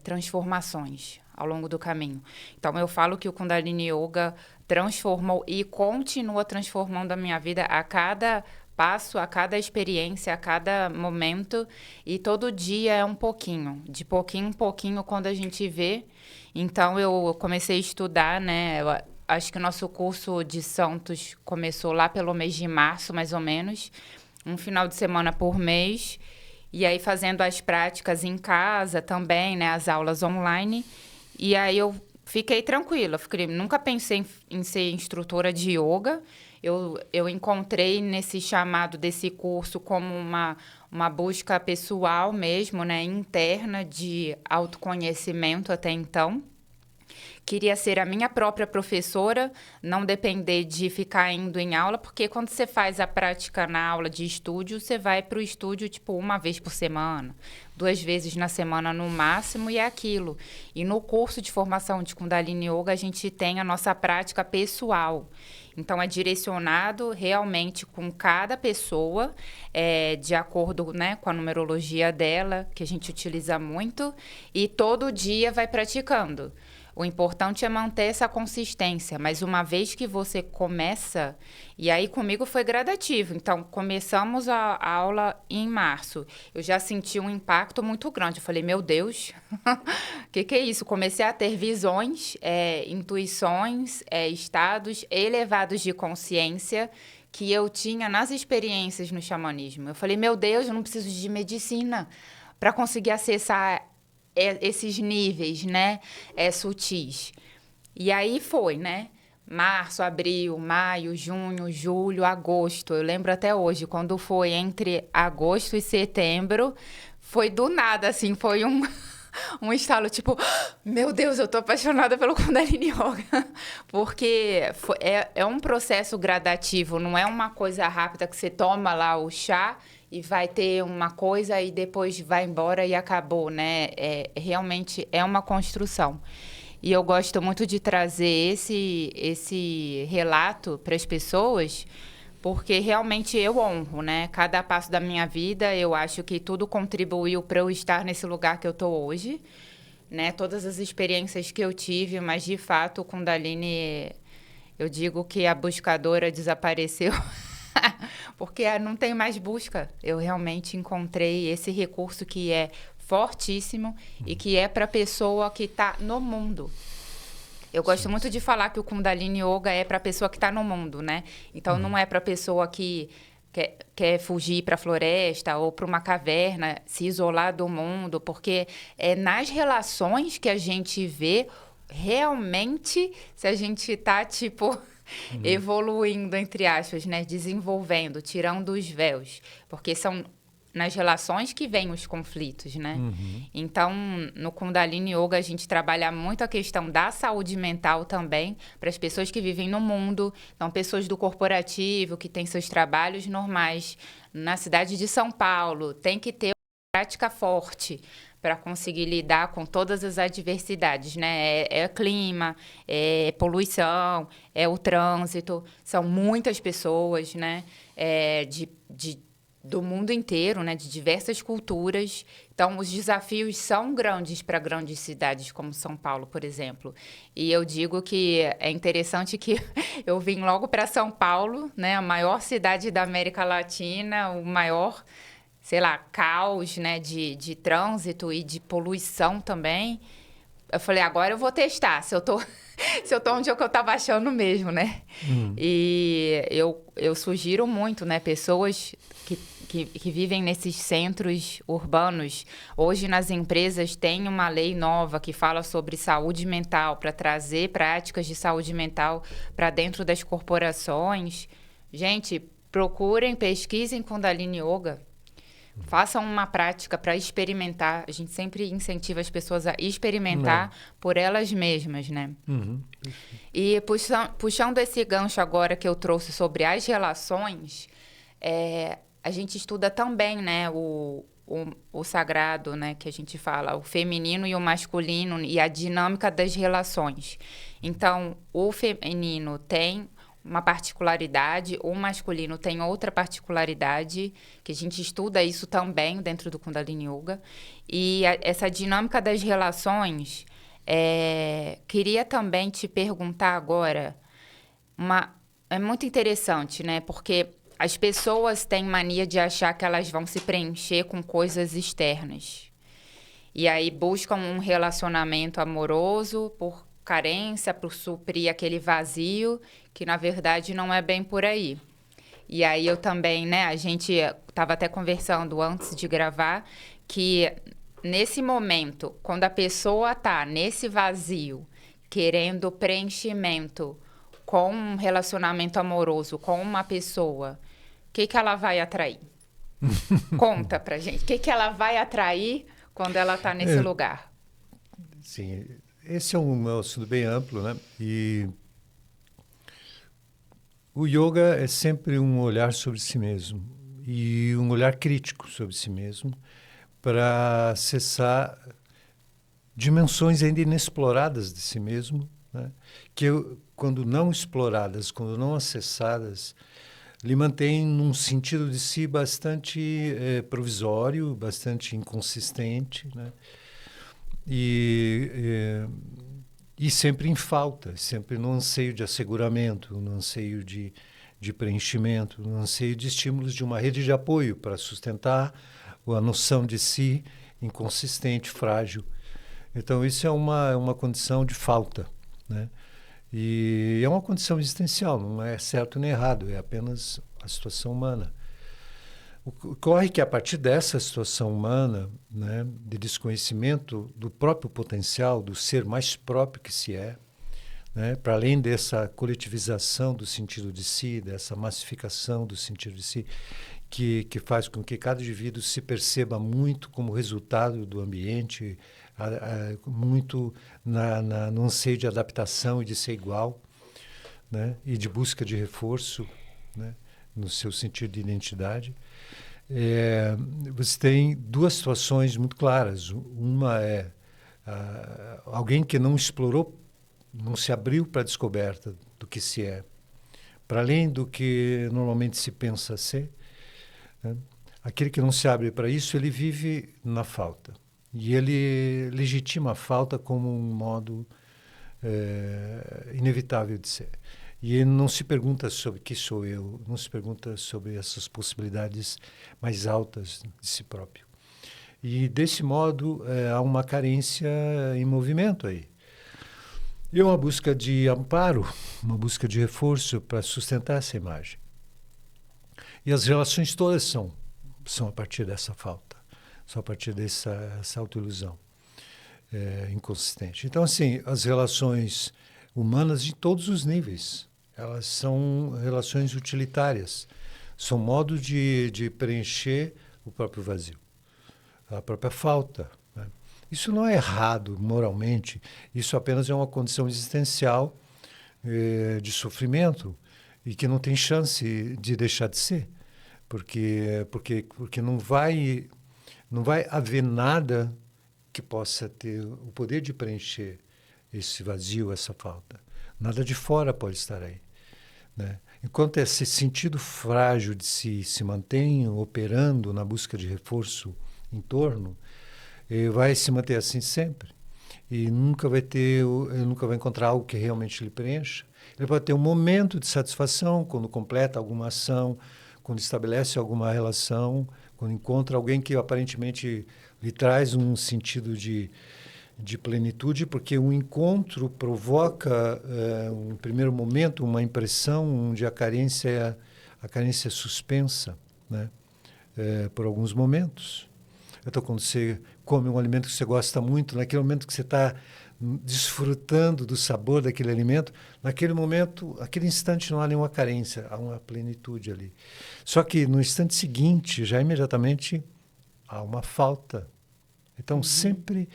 transformações ao longo do caminho. Então, eu falo que o Kundalini Yoga transformou e continua transformando a minha vida a cada passo, a cada experiência, a cada momento. E todo dia é um pouquinho, de pouquinho em pouquinho, quando a gente vê. Então, eu comecei a estudar, né? Eu acho que o nosso curso de Santos começou lá pelo mês de março, mais ou menos. Um final de semana por mês. E aí, fazendo as práticas em casa também, né? As aulas online. E aí, eu fiquei tranquila. Nunca pensei em ser instrutora de yoga. Eu encontrei nesse chamado desse curso como uma busca pessoal mesmo, né? Interna de autoconhecimento até então. Queria ser a minha própria professora, não depender de ficar indo em aula, porque quando você faz a prática na aula de estúdio, você vai para o estúdio, tipo, uma vez por semana, 2 vezes na semana no máximo, e é aquilo. E no curso de formação de Kundalini Yoga, a gente tem a nossa prática pessoal. Então, é direcionado realmente com cada pessoa, de acordo, né, com a numerologia dela, que a gente utiliza muito, e todo dia vai praticando. O importante é manter essa consistência, mas uma vez que você começa, e aí comigo foi gradativo, então começamos a aula em março, eu já senti um impacto muito grande, eu falei, meu Deus, o que é isso? Comecei a ter visões, intuições, estados elevados de consciência que eu tinha nas experiências no xamanismo. Eu falei, meu Deus, eu não preciso de medicina para conseguir acessar esses níveis, né, sutis. E aí foi, né? Março, abril, maio, junho, julho, agosto. Eu lembro até hoje, quando foi entre agosto e setembro, foi do nada, assim, foi um estalo, tipo, meu Deus, eu tô apaixonada pelo Kundalini Yoga. Porque é um processo gradativo, não é uma coisa rápida que você toma lá o chá e vai ter uma coisa e depois vai embora e acabou, né? Realmente é uma construção. E eu gosto muito de trazer esse relato para as pessoas, porque realmente eu honro, né? Cada passo da minha vida, eu acho que tudo contribuiu para eu estar nesse lugar que eu tô hoje, né? Todas as experiências que eu tive, mas de fato o Kundalini, eu digo que a buscadora desapareceu. Porque não tem mais busca. Eu realmente encontrei esse recurso que é fortíssimo e que é para a pessoa que está no mundo. Eu gosto muito de falar que o Kundalini Yoga é para a pessoa que está no mundo, né? Então, não é para a pessoa que quer fugir para a floresta ou para uma caverna, se isolar do mundo, porque é nas relações que a gente vê realmente se a gente está, tipo, evoluindo, entre aspas, né? Desenvolvendo, tirando os véus. Porque são nas relações que vêm os conflitos, né? Então, no Kundalini Yoga, a gente trabalha muito a questão da saúde mental também, para as pessoas que vivem no mundo, então, pessoas do corporativo, que têm seus trabalhos normais. Na cidade de São Paulo, tem que ter uma prática forte para conseguir lidar com todas as adversidades, né? É clima, é poluição, é o trânsito, são muitas pessoas, né? Do mundo inteiro, né, de diversas culturas. Então, os desafios são grandes para grandes cidades como São Paulo, por exemplo. E eu digo que é interessante que eu vim logo para São Paulo, né, a maior cidade da América Latina, o maior, sei lá, caos, né, de trânsito e de poluição também. Eu falei, agora eu vou testar se eu tô, se eu tô onde eu estava achando mesmo, né? E eu sugiro muito, né, pessoas que vivem nesses centros urbanos. Hoje, nas empresas, tem uma lei nova que fala sobre saúde mental, para trazer práticas de saúde mental para dentro das corporações. Gente, procurem, pesquisem Kundalini Yoga. Façam uma prática para experimentar. A gente sempre incentiva as pessoas a experimentar por elas mesmas, né? E puxando esse gancho agora que eu trouxe sobre as relações, a gente estuda também, né, o sagrado, né, que a gente fala, o feminino e o masculino e a dinâmica das relações. Então, o feminino tem uma particularidade, o masculino tem outra particularidade, que a gente estuda isso também dentro do Kundalini Yoga. E essa dinâmica das relações, queria também te perguntar agora, é muito interessante, né? Porque as pessoas têm mania de achar que elas vão se preencher com coisas externas. E aí buscam um relacionamento amoroso por carência, por suprir aquele vazio, que na verdade não é bem por aí. E aí eu também, né, a gente estava até conversando antes de gravar, que nesse momento, quando a pessoa está nesse vazio, querendo preenchimento com um relacionamento amoroso com uma pessoa, o que ela vai atrair? Conta pra gente, o que ela vai atrair quando ela está nesse lugar? Sim, esse é um assunto bem amplo, né? E o yoga é sempre um olhar sobre si mesmo e um olhar crítico sobre si mesmo para acessar dimensões ainda inexploradas de si mesmo, né? Que quando não exploradas, quando não acessadas, lhe mantém num sentido de si bastante provisório, bastante inconsistente, né? E sempre em falta, sempre no anseio de asseguramento, no anseio de preenchimento, no anseio de estímulos de uma rede de apoio para sustentar a noção de si inconsistente, frágil. Então, isso é uma condição de falta, né? E é uma condição existencial, não é certo nem errado, é apenas a situação humana. Ocorre que, a partir dessa situação humana, né, de desconhecimento do próprio potencial, do ser mais próprio que se é, né, para além dessa coletivização do sentido de si, dessa massificação do sentido de si, que faz com que cada indivíduo se perceba muito como resultado do ambiente, muito no anseio de adaptação e de ser igual, né, e de busca de reforço, né, no seu sentido de identidade. Você tem duas situações muito claras. Uma é alguém que não explorou, não se abriu para a descoberta do que se é, para além do que normalmente se pensa ser, né? Aquele que não se abre para isso, ele vive na falta. E ele legitima a falta como um modo inevitável de ser. E ele não se pergunta sobre quem sou eu, não se pergunta sobre essas possibilidades mais altas de si próprio. E, desse modo, há uma carência em movimento aí. E uma busca de amparo, uma busca de reforço para sustentar essa imagem. E as relações todas são a partir dessa falta, são a partir dessa autoilusão inconsistente. Então, assim, as relações humanas de todos os níveis, elas são relações utilitárias, são modos de preencher o próprio vazio, a própria falta, né? Isso não é errado moralmente, isso apenas é uma condição existencial de sofrimento e que não tem chance de deixar de ser, porque não vai haver nada que possa ter o poder de preencher esse vazio, essa falta. Nada de fora pode estar aí, né? Enquanto esse sentido frágil de si se mantém operando na busca de reforço em torno, ele vai se manter assim sempre. E nunca vai encontrar algo que realmente lhe preencha. Ele pode ter um momento de satisfação quando completa alguma ação, quando estabelece alguma relação, quando encontra alguém que aparentemente lhe traz um sentido de plenitude, porque o encontro provoca, um primeiro momento, uma impressão onde a carência é suspensa, né? Por alguns momentos. Então, quando você come um alimento que você gosta muito, naquele momento que você está desfrutando do sabor daquele alimento, naquele momento, naquele instante não há nenhuma carência, há uma plenitude ali. Só que no instante seguinte, já imediatamente há uma falta. Então, sempre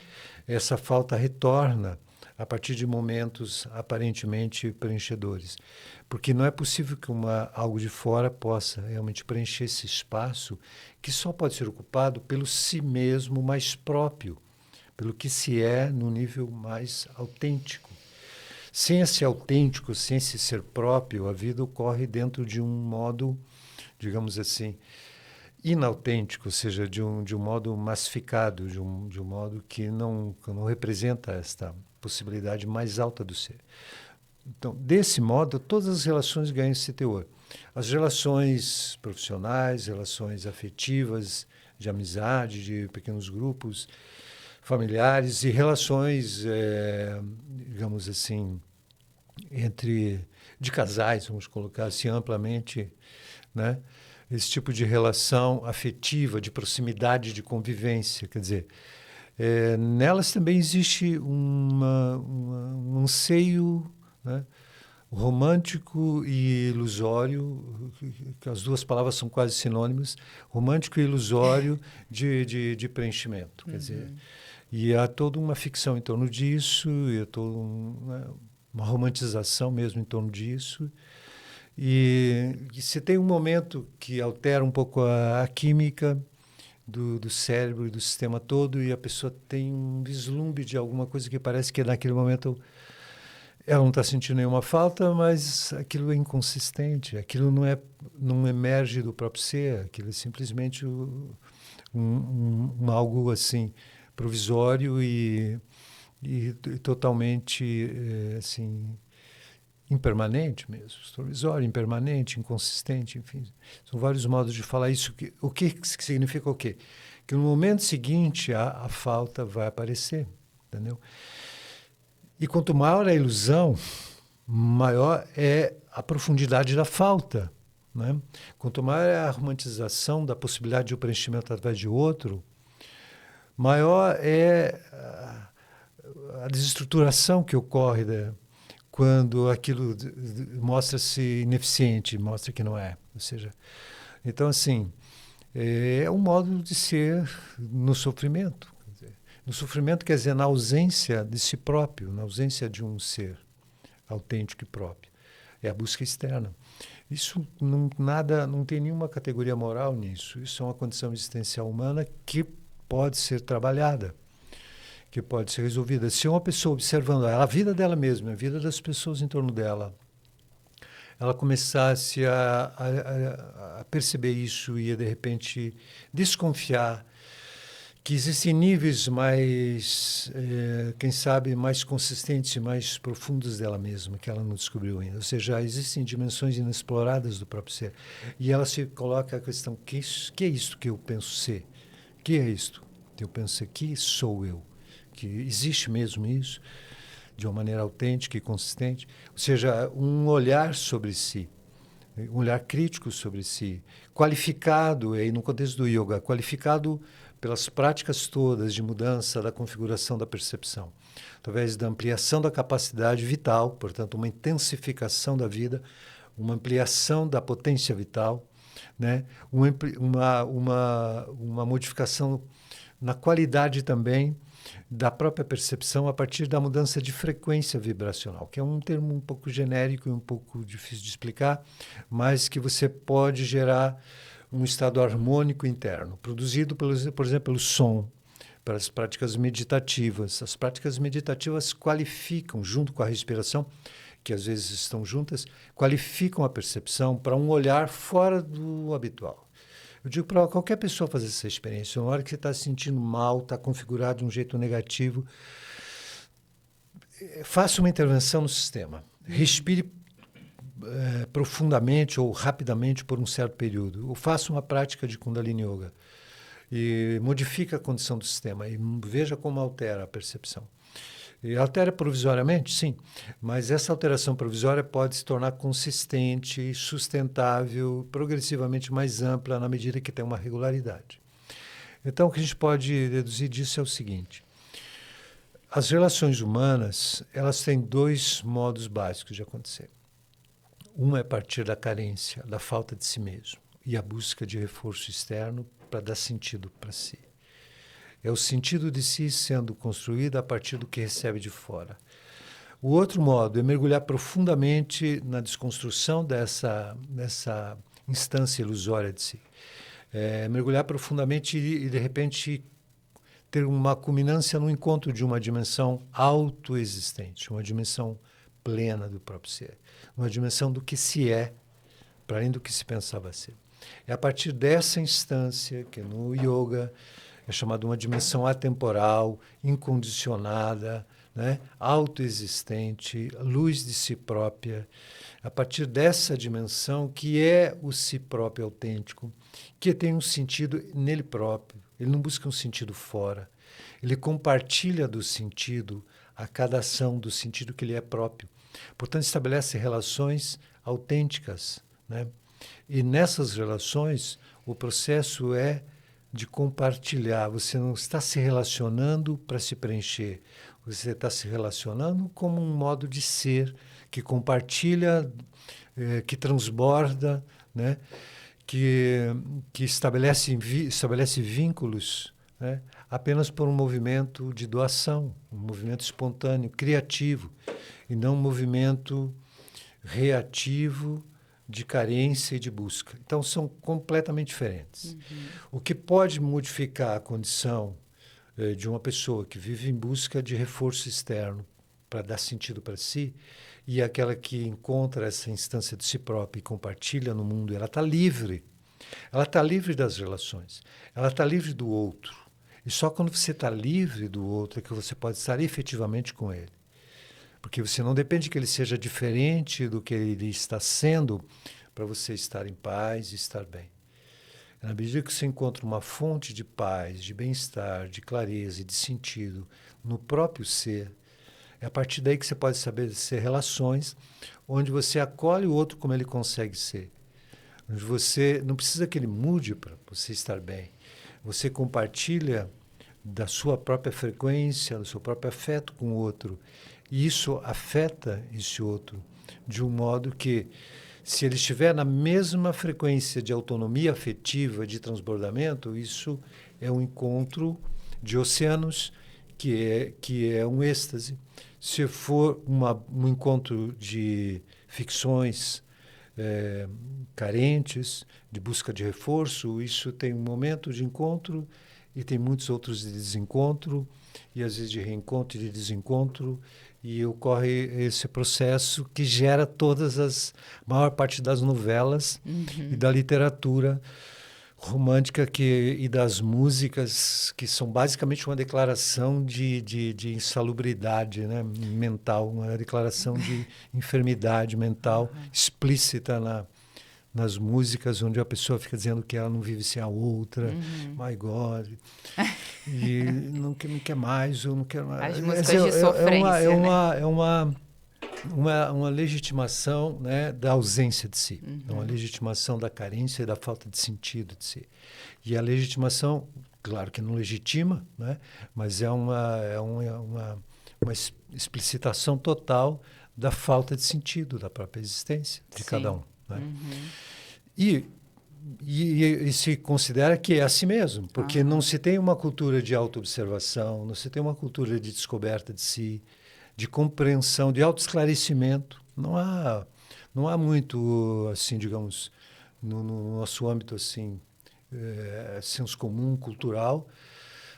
essa falta retorna a partir de momentos aparentemente preenchedores. Porque não é possível que algo de fora possa realmente preencher esse espaço que só pode ser ocupado pelo si mesmo mais próprio, pelo que se é no nível mais autêntico. Sem esse autêntico, sem esse ser próprio, a vida ocorre dentro de um modo, digamos assim, inautêntico, ou seja, de um modo massificado, de um modo que não representa esta possibilidade mais alta do ser. Então, desse modo, todas as relações ganham esse teor. As relações profissionais, relações afetivas, de amizade, de pequenos grupos familiares e relações, digamos assim, de casais, vamos colocar assim amplamente, né? Esse tipo de relação afetiva, de proximidade, de convivência. Quer dizer, nelas também existe um anseio, né, romântico e ilusório, que as duas palavras são quase sinônimas, romântico e ilusório de preenchimento. Quer dizer, e há toda uma ficção em torno disso, e há toda uma romantização mesmo em torno disso. E se tem um momento que altera um pouco a química do cérebro e do sistema todo, e a pessoa tem um vislumbre de alguma coisa que parece que naquele momento ela não está sentindo nenhuma falta, mas aquilo é inconsistente, aquilo não emerge do próprio ser, aquilo é simplesmente algo assim provisório e totalmente assim impermanente mesmo, provisório, impermanente, inconsistente, enfim. São vários modos de falar isso. O que significa o quê? Que no momento seguinte a falta vai aparecer, entendeu? E quanto maior a ilusão, maior é a profundidade da falta, né? Quanto maior é a romantização da possibilidade de um preenchimento através de outro, maior é a desestruturação que ocorre quando aquilo mostra-se ineficiente, mostra que não é. Ou seja, então, assim, é um modo de ser no sofrimento. No sofrimento quer dizer na ausência de si próprio, na ausência de um ser autêntico e próprio. É a busca externa. Isso não tem nenhuma categoria moral nisso. Isso é uma condição existencial humana que pode ser trabalhada, que pode ser resolvida. Se uma pessoa observando a vida dela mesma, a vida das pessoas em torno dela, ela começasse a perceber isso e, de repente, desconfiar que existem níveis mais, quem sabe, mais consistentes e mais profundos dela mesma, que ela não descobriu ainda. Ou seja, existem dimensões inexploradas do próprio ser. E ela se coloca a questão, que é isto que eu penso ser? Que é isto que eu penso ser? Que sou eu? Que existe mesmo isso? De uma maneira autêntica e consistente? Ou seja, um olhar sobre si, um olhar crítico sobre si, qualificado, aí no contexto do yoga, qualificado pelas práticas todas de mudança da configuração da percepção, através da ampliação da capacidade vital, portanto, uma intensificação da vida, uma ampliação da potência vital, né? Uma modificação na qualidade também da própria percepção a partir da mudança de frequência vibracional, que é um termo um pouco genérico e um pouco difícil de explicar, mas que você pode gerar um estado harmônico interno, produzido, por exemplo, pelo som, pelas práticas meditativas. As práticas meditativas qualificam, junto com a respiração, que às vezes estão juntas, qualificam a percepção para um olhar fora do habitual. Eu digo para qualquer pessoa fazer essa experiência, na hora que você está se sentindo mal, está configurado de um jeito negativo, faça uma intervenção no sistema. Respire profundamente ou rapidamente por um certo período. Ou faça uma prática de Kundalini Yoga e modifique a condição do sistema e veja como altera a percepção. E altera provisoriamente, sim, mas essa alteração provisória pode se tornar consistente, sustentável, progressivamente mais ampla na medida que tem uma regularidade. Então, o que a gente pode deduzir disso é o seguinte: as relações humanas, elas têm dois modos básicos de acontecer. Uma é a partir da carência, da falta de si mesmo, e a busca de reforço externo para dar sentido para si. É o sentido de si sendo construído a partir do que recebe de fora. O outro modo é mergulhar profundamente na desconstrução dessa instância ilusória de si. Mergulhar profundamente e, de repente, ter uma culminância no encontro de uma dimensão autoexistente, uma dimensão plena do próprio ser, uma dimensão do que se é, para além do que se pensava ser. É a partir dessa instância que no yoga é chamada uma dimensão atemporal, incondicionada, né? Autoexistente, luz de si própria. A partir dessa dimensão que é o si próprio autêntico, que tem um sentido nele próprio. Ele não busca um sentido fora. Ele compartilha do sentido a cada ação, do sentido que lhe é próprio. Portanto, estabelece relações autênticas, né? E nessas relações, o processo é de compartilhar. Você não está se relacionando para se preencher. Você está se relacionando como um modo de ser que compartilha, que transborda, né? que estabelece vínculos, né? Apenas por um movimento de doação, um movimento espontâneo, criativo, e não um movimento reativo de carência e de busca. Então, são completamente diferentes. Uhum. O que pode modificar a condição de uma pessoa que vive em busca de reforço externo para dar sentido para si, e aquela que encontra essa instância de si própria e compartilha no mundo, ela está livre. Ela está livre das relações. Ela está livre do outro. E só quando você está livre do outro é que você pode estar efetivamente com ele. Porque você não depende que ele seja diferente do que ele está sendo para você estar em paz e estar bem. Na medida que você encontra uma fonte de paz, de bem-estar, de clareza e de sentido no próprio ser, é a partir daí que você pode estabelecer relações onde você acolhe o outro como ele consegue ser. Onde você não precisa que ele mude para você estar bem. Você compartilha da sua própria frequência, do seu próprio afeto com o outro. E isso afeta esse outro de um modo que, se ele estiver na mesma frequência de autonomia afetiva, de transbordamento, isso é um encontro de oceanos que é um êxtase. Se for um encontro de ficções carentes, de busca de reforço, isso tem um momento de encontro e tem muitos outros de desencontro, e às vezes de reencontro e de desencontro, e ocorre esse processo que gera maior parte das novelas e da literatura romântica e das músicas, que são basicamente uma declaração de insalubridade, né, mental, uma declaração de enfermidade mental explícita nas músicas, onde a pessoa fica dizendo que ela não vive sem a outra, my God, e não quer mais, eu não quero mais. As músicas de sofrência, é uma legitimação, né, da ausência de si, é uma legitimação da carência e da falta de sentido de si. E a legitimação, claro que não legitima, né, mas é uma explicitação total da falta de sentido da própria existência de cada um. Né? E se considera que é assim mesmo, porque não se tem uma cultura de autoobservação, não se tem uma cultura de descoberta de si, de compreensão, de autoesclarecimento. Não há muito, assim, digamos, no nosso âmbito, assim, senso comum, cultural,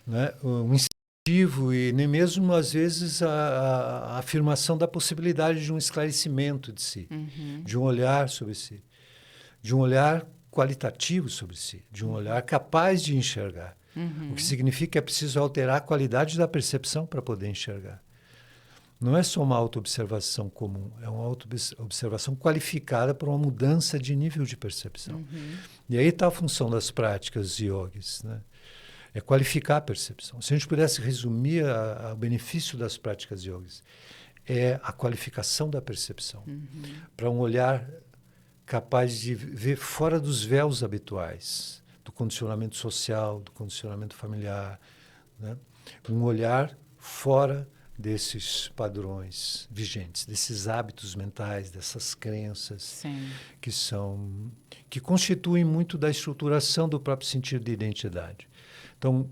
né? Um incentivo e nem mesmo, às vezes, a afirmação da possibilidade de um esclarecimento de si, de um olhar sobre si, de um olhar qualitativo sobre si, de um olhar capaz de enxergar. O que significa que é preciso alterar a qualidade da percepção para poder enxergar. Não é só uma autoobservação comum, é uma autoobservação qualificada por uma mudança de nível de percepção. E aí está a função das práticas yogis, né? É qualificar a percepção. Se a gente pudesse resumir o benefício das práticas yogis, é a qualificação da percepção, para um olhar capaz de ver fora dos véus habituais, do condicionamento social, do condicionamento familiar, né? Um olhar fora desses padrões vigentes, desses hábitos mentais, dessas crenças que constituem muito da estruturação do próprio sentido de identidade. Então,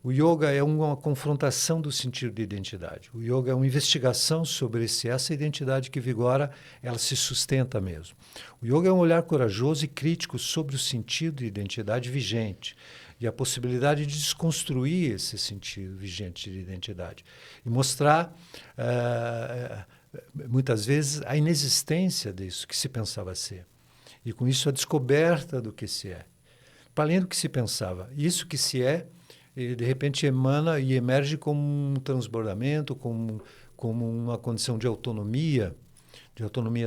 o yoga é uma confrontação do sentido de identidade. O yoga é uma investigação sobre se essa identidade que vigora, ela se sustenta mesmo. O yoga é um olhar corajoso e crítico sobre o sentido de identidade vigente e a possibilidade de desconstruir esse sentido vigente de identidade e mostrar, muitas vezes, a inexistência disso que se pensava ser. E, com isso, a descoberta do que se é. Para além do que se pensava. Isso que se é, de repente, emana e emerge como um transbordamento, como uma condição de autonomia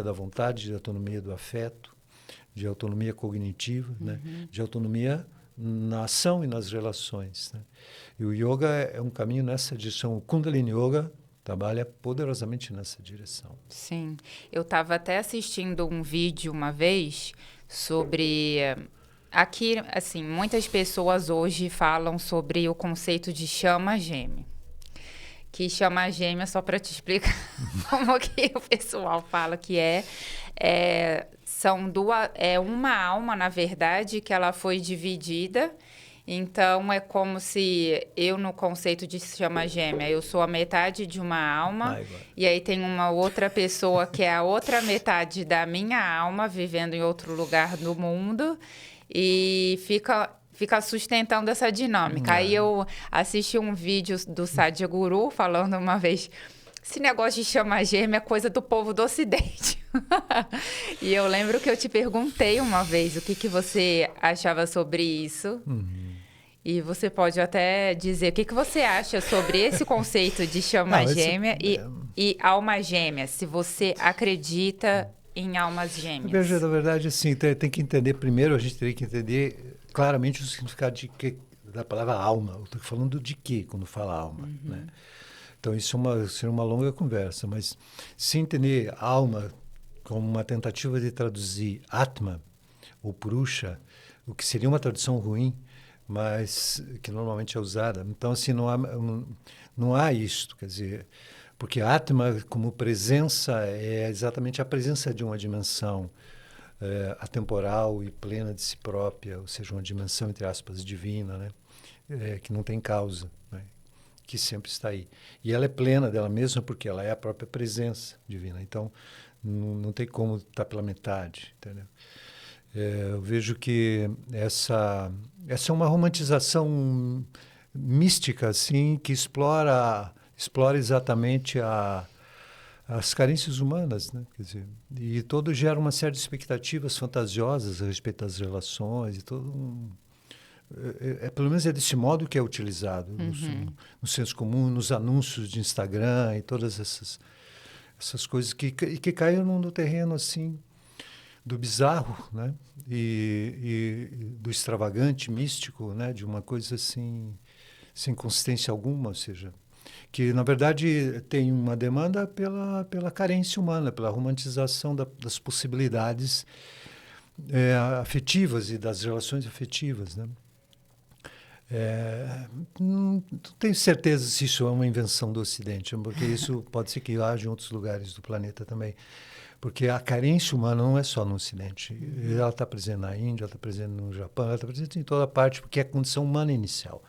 da vontade, de autonomia do afeto, de autonomia cognitiva, né? De autonomia na ação e nas relações, né? E o yoga é um caminho nessa direção. O Kundalini Yoga trabalha poderosamente nessa direção. Sim. Eu estava até assistindo um vídeo uma vez sobre... Aqui, assim, muitas pessoas hoje falam sobre o conceito de chama gêmea. Que chama gêmea, só para te explicar como que o pessoal fala que são uma alma, na verdade, que ela foi dividida. Então, é como se eu, no conceito de chama gêmea, eu sou a metade de uma alma, e aí tem uma outra pessoa que é a outra metade da minha alma, vivendo em outro lugar do mundo, e fica sustentando essa dinâmica. Aí eu assisti um vídeo do Sadhguru falando uma vez... Esse negócio de chama gêmea é coisa do povo do Ocidente. E eu lembro que eu te perguntei uma vez o que você achava sobre isso. E você pode até dizer o que você acha sobre esse conceito de chama gêmea e alma gêmea, se você acredita em almas gêmeas. Veja, na verdade, assim, tem que entender, primeiro a gente teria que entender claramente o significado da palavra alma. Eu estou falando de quê quando fala alma, né? Então, isso seria uma longa conversa, mas se entender alma como uma tentativa de traduzir Atma ou Purusha, o que seria uma tradução ruim, mas que normalmente é usada. Então, assim, não há isto, quer dizer, porque Atma, como presença, é exatamente a presença de uma dimensão atemporal e plena de si própria, ou seja, uma dimensão, entre aspas, divina, né? Que não tem causa, né? Que sempre está aí. E ela é plena dela mesma porque ela é a própria presença divina. Então, não tem como estar pela metade, entendeu? Eu vejo que essa é uma romantização mística, assim, que explora exatamente as carências humanas, né? Quer dizer, e todo gera uma série de expectativas fantasiosas a respeito das relações e todo pelo menos é desse modo que é utilizado no senso comum, nos anúncios de Instagram e todas essas coisas que caem no terreno assim do bizarro, né? E do extravagante, místico, né? De uma coisa assim sem consistência alguma, ou seja, que na verdade tem uma demanda pela carência humana, pela romantização das possibilidades afetivas e das relações afetivas, né? Não tenho certeza se isso é uma invenção do Ocidente, porque isso pode ser que haja em outros lugares do planeta também. Porque a carência humana não é só no Ocidente. Ela está presente na Índia, ela está presente no Japão, ela está presente em toda parte, porque é a condição humana inicial.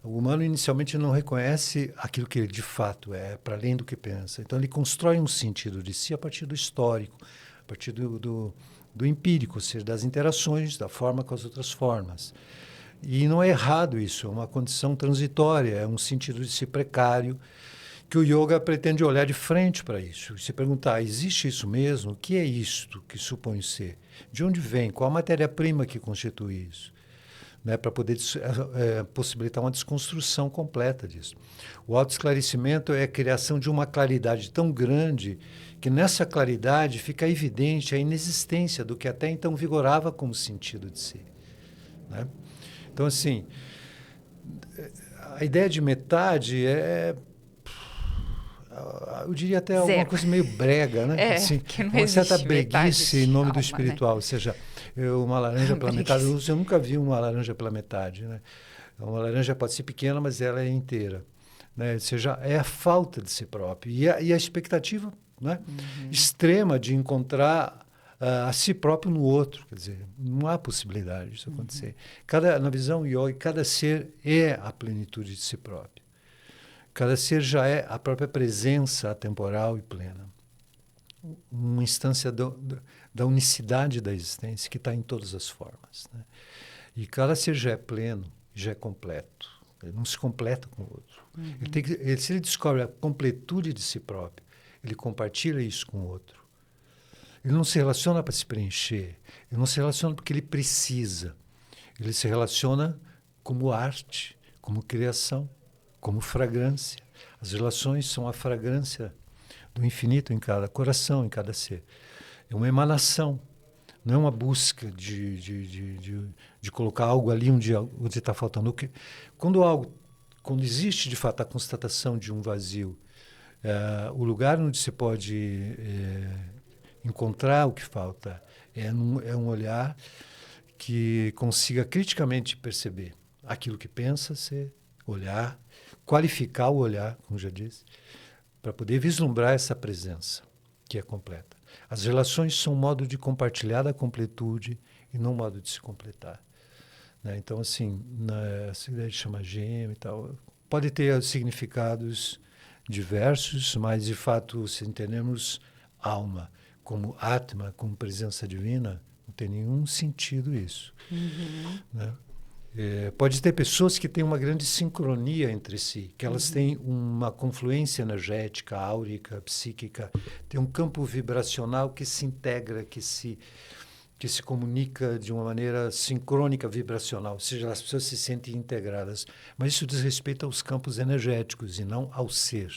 O humano inicialmente não reconhece aquilo que ele de fato é, para além do que pensa. Então ele constrói um sentido de si a partir do histórico, a partir do empírico, ou seja, das interações, da forma com as outras formas. E não é errado isso, é uma condição transitória, é um sentido de si precário, que o yoga pretende olhar de frente para isso. E se perguntar, existe isso mesmo? O que é isto que supõe ser? De onde vem? Qual a matéria-prima que constitui isso? Né, para poder possibilitar uma desconstrução completa disso. O autoesclarecimento é a criação de uma claridade tão grande que nessa claridade fica evidente a inexistência do que até então vigorava como sentido de si. Né? Então, assim, a ideia de metade eu diria até alguma coisa meio brega, né? Assim, que não uma certa existe breguice em nome do espiritual, né? ou seja, uma laranja pela metade. Eu nunca vi uma laranja pela metade, né? Uma laranja pode ser pequena, mas ela é inteira, né? Ou seja, é a falta de si próprio e a expectativa, né? Extrema de encontrar a si próprio no outro, quer dizer, não há possibilidade disso acontecer. Na visão yoga, cada ser é a plenitude de si próprio. Cada ser já é a própria presença atemporal e plena. Uma instância da unicidade da existência que está em todas as formas. Né? E cada ser já é pleno, já é completo. Ele não se completa com o outro. Se ele descobre a completude de si próprio, ele compartilha isso com o outro. Ele não se relaciona para se preencher. Ele não se relaciona porque ele precisa. Ele se relaciona como arte, como criação, como fragrância. As relações são a fragrância do infinito em cada coração, em cada ser. É uma emanação, não é uma busca de colocar algo ali onde está faltando. Quando existe, de fato, a constatação de um vazio, o lugar onde se pode encontrar o que falta é um olhar que consiga criticamente perceber aquilo que pensa ser, olhar, qualificar o olhar, como já disse, para poder vislumbrar essa presença que é completa. As relações são um modo de compartilhar da completude e não um modo de se completar. Né? Então, assim, essa ideia de chamar gêmeo e tal, pode ter significados diversos, mas, de fato, se entendemos alma como Atma, como presença divina, não tem nenhum sentido isso. Né? Pode ter pessoas que têm uma grande sincronia entre si, que elas têm uma confluência energética, áurica, psíquica, tem um campo vibracional que se integra, que se comunica de uma maneira sincrônica vibracional, ou seja, as pessoas se sentem integradas. Mas isso diz respeito aos campos energéticos e não ao ser.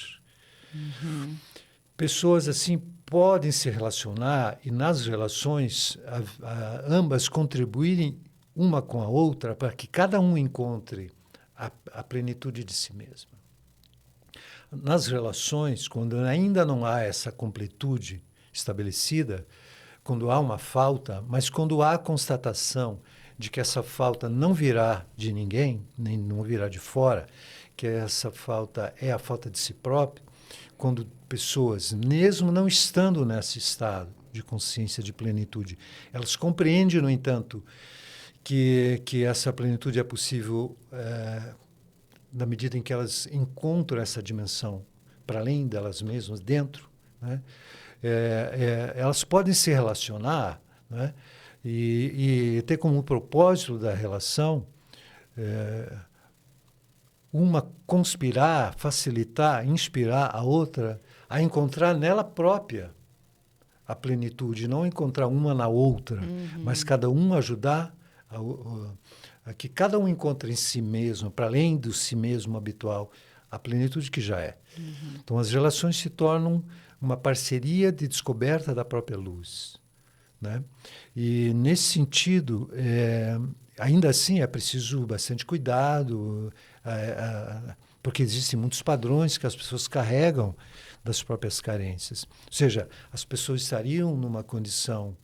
Pessoas assim podem se relacionar e nas relações ambas contribuírem uma com a outra para que cada um encontre a plenitude de si mesma. Nas relações, quando ainda não há essa completude estabelecida, quando há uma falta, mas quando há a constatação de que essa falta não virá de ninguém, nem não virá de fora, que essa falta é a falta de si próprio, quando pessoas, mesmo não estando nesse estado de consciência de plenitude, elas compreendem, no entanto, que essa plenitude é possível na medida em que elas encontram essa dimensão para além delas mesmas, dentro, né? Elas podem se relacionar, né? E ter como propósito da relação uma conspirar, facilitar, inspirar a outra a encontrar nela própria a plenitude, não encontrar uma na outra, mas cada um ajudar a que cada um encontre em si mesmo, para além do si mesmo habitual, a plenitude que já é. Então, as relações se tornam uma parceria de descoberta da própria luz, né? E, nesse sentido, ainda assim é preciso bastante cuidado, porque existem muitos padrões que as pessoas carregam das próprias carências. Ou seja, as pessoas estariam numa condição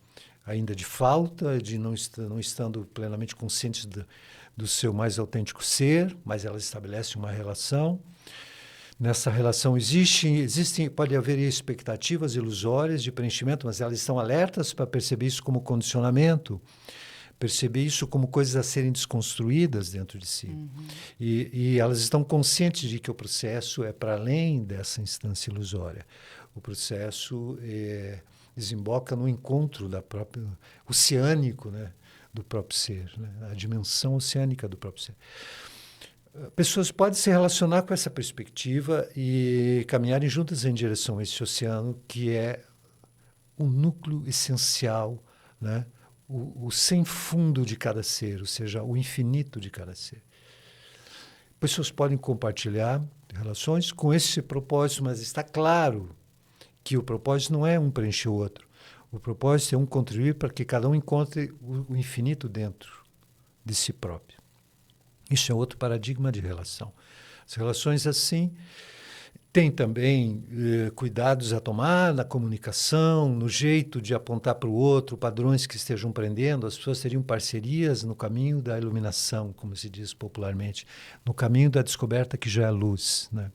ainda de falta, de não estando plenamente conscientes do seu mais autêntico ser, mas elas estabelecem uma relação. Nessa relação pode haver expectativas ilusórias de preenchimento, mas elas estão alertas para perceber isso como condicionamento, perceber isso como coisas a serem desconstruídas dentro de si. E elas estão conscientes de que o processo é para além dessa instância ilusória. O processo desemboca no encontro da própria oceânico, né, do próprio ser, né, a dimensão oceânica do próprio ser. Pessoas podem se relacionar com essa perspectiva e caminharem juntas em direção a esse oceano, que é o núcleo essencial, né, o sem fundo de cada ser, ou seja, o infinito de cada ser. Pessoas podem compartilhar relações com esse propósito, mas está claro que o propósito não é um preencher o outro. O propósito é um contribuir para que cada um encontre o infinito dentro de si próprio. Isso é outro paradigma de relação. As relações assim têm também cuidados a tomar na comunicação, no jeito de apontar para o outro, padrões que estejam prendendo. As pessoas teriam parcerias no caminho da iluminação, como se diz popularmente, no caminho da descoberta que já é luz, né?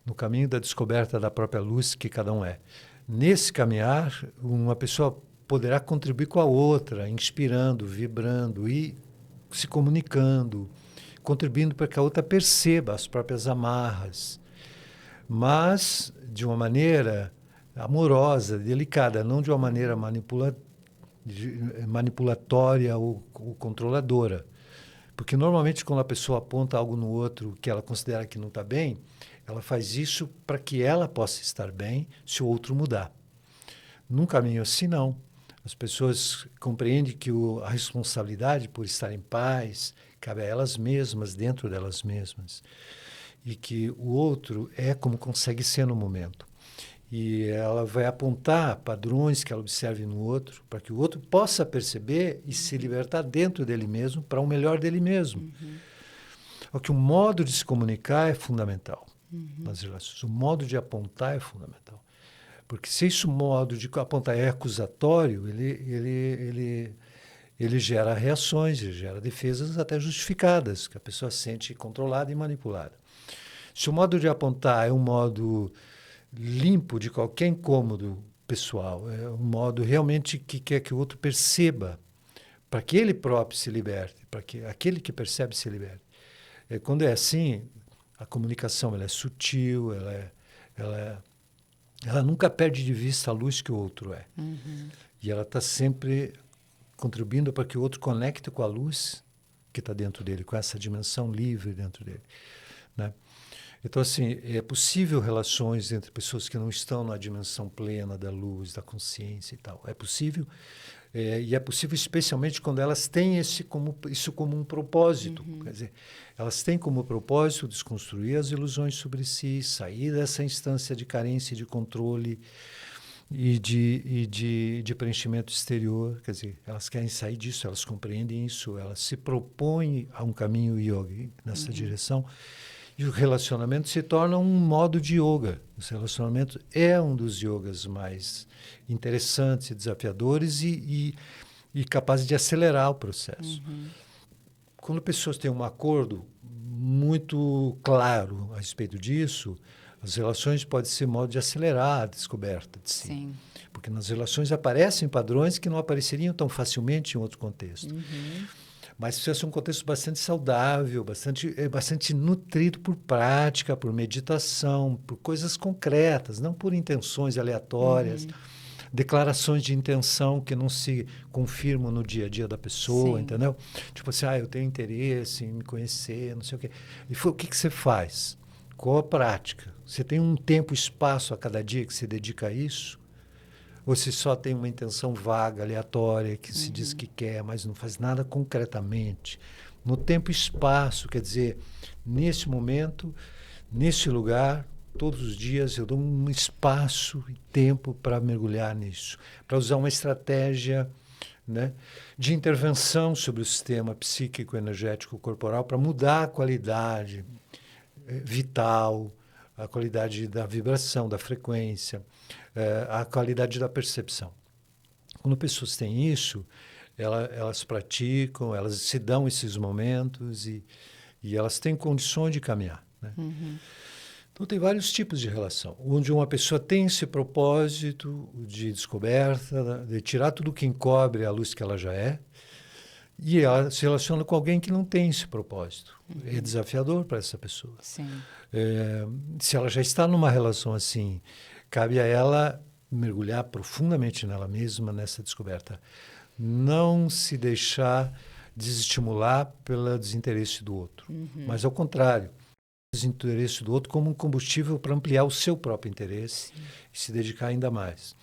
No caminho da descoberta da própria luz que cada um é. Nesse caminhar, uma pessoa poderá contribuir com a outra, inspirando, vibrando e se comunicando, contribuindo para que a outra perceba as próprias amarras, mas de uma maneira amorosa, delicada, não de uma maneira manipulatória ou controladora. Porque normalmente quando a pessoa aponta algo no outro que ela considera que não está bem, ela faz isso para que ela possa estar bem se o outro mudar. Num caminho assim, não. As pessoas compreendem que a responsabilidade por estar em paz cabe a elas mesmas, dentro delas mesmas. E que o outro é como consegue ser no momento. E ela vai apontar padrões que ela observe no outro, para que o outro possa perceber e se libertar dentro dele mesmo, para o melhor dele mesmo. O modo de se comunicar é fundamental nas relações. O modo de apontar é fundamental. Porque se esse modo de apontar é acusatório, ele gera reações, ele gera defesas até justificadas, que a pessoa se sente controlada e manipulada. Se o modo de apontar é um modo limpo de qualquer incômodo pessoal, é um modo realmente que quer que o outro perceba, para que ele próprio se liberte, para que aquele que percebe se liberte. Quando é assim, a comunicação ela é sutil, ela nunca perde de vista a luz que o outro é. E ela está sempre contribuindo para que o outro conecte com a luz que está dentro dele, com essa dimensão livre dentro dele, né? Então, assim, é possível relações entre pessoas que não estão na dimensão plena da luz, da consciência e tal. É possível, e é possível especialmente quando elas têm isso como um propósito. Quer dizer, elas têm como propósito desconstruir as ilusões sobre si, sair dessa instância de carência e de controle e de preenchimento exterior. Quer dizer, elas querem sair disso, elas compreendem isso, elas se propõem a um caminho yoga nessa direção. E o relacionamento se torna um modo de yoga. O relacionamento é um dos yogas mais interessantes, desafiadores e capazes de acelerar o processo. Quando pessoas têm um acordo muito claro a respeito disso, as relações podem ser modo de acelerar a descoberta de si. Sim. Porque nas relações aparecem padrões que não apareceriam tão facilmente em outro contexto. Mas precisa ser um contexto bastante saudável, bastante nutrido por prática, por meditação, por coisas concretas, não por intenções aleatórias. declarações de intenção que não se confirmam no dia a dia da pessoa, Sim. entendeu? Tipo assim, eu tenho interesse em me conhecer, não sei o quê. E o que você faz? Qual a prática? Você tem um tempo e espaço a cada dia que se dedica a isso? Ou se só tem uma intenção vaga, aleatória, que se diz que quer, mas não faz nada concretamente? No tempo e espaço, quer dizer, nesse momento, nesse lugar, todos os dias eu dou um espaço e tempo para mergulhar nisso, para usar uma estratégia, né, de intervenção sobre o sistema psíquico, energético, corporal, para mudar a qualidade vital, a qualidade da vibração, da frequência, a qualidade da percepção. Quando pessoas têm isso, elas praticam, elas se dão esses momentos e elas têm condições de caminhar, né? Então, tem vários tipos de relação, onde uma pessoa tem esse propósito de descoberta, de tirar tudo que encobre a luz que ela já é, e ela se relaciona com alguém que não tem esse propósito. É desafiador para essa pessoa. Sim. Se ela já está numa relação assim, cabe a ela mergulhar profundamente nela mesma, nessa descoberta. Não se deixar desestimular pelo desinteresse do outro, mas ao contrário, desinteresse do outro como um combustível para ampliar o seu próprio interesse e se dedicar ainda mais,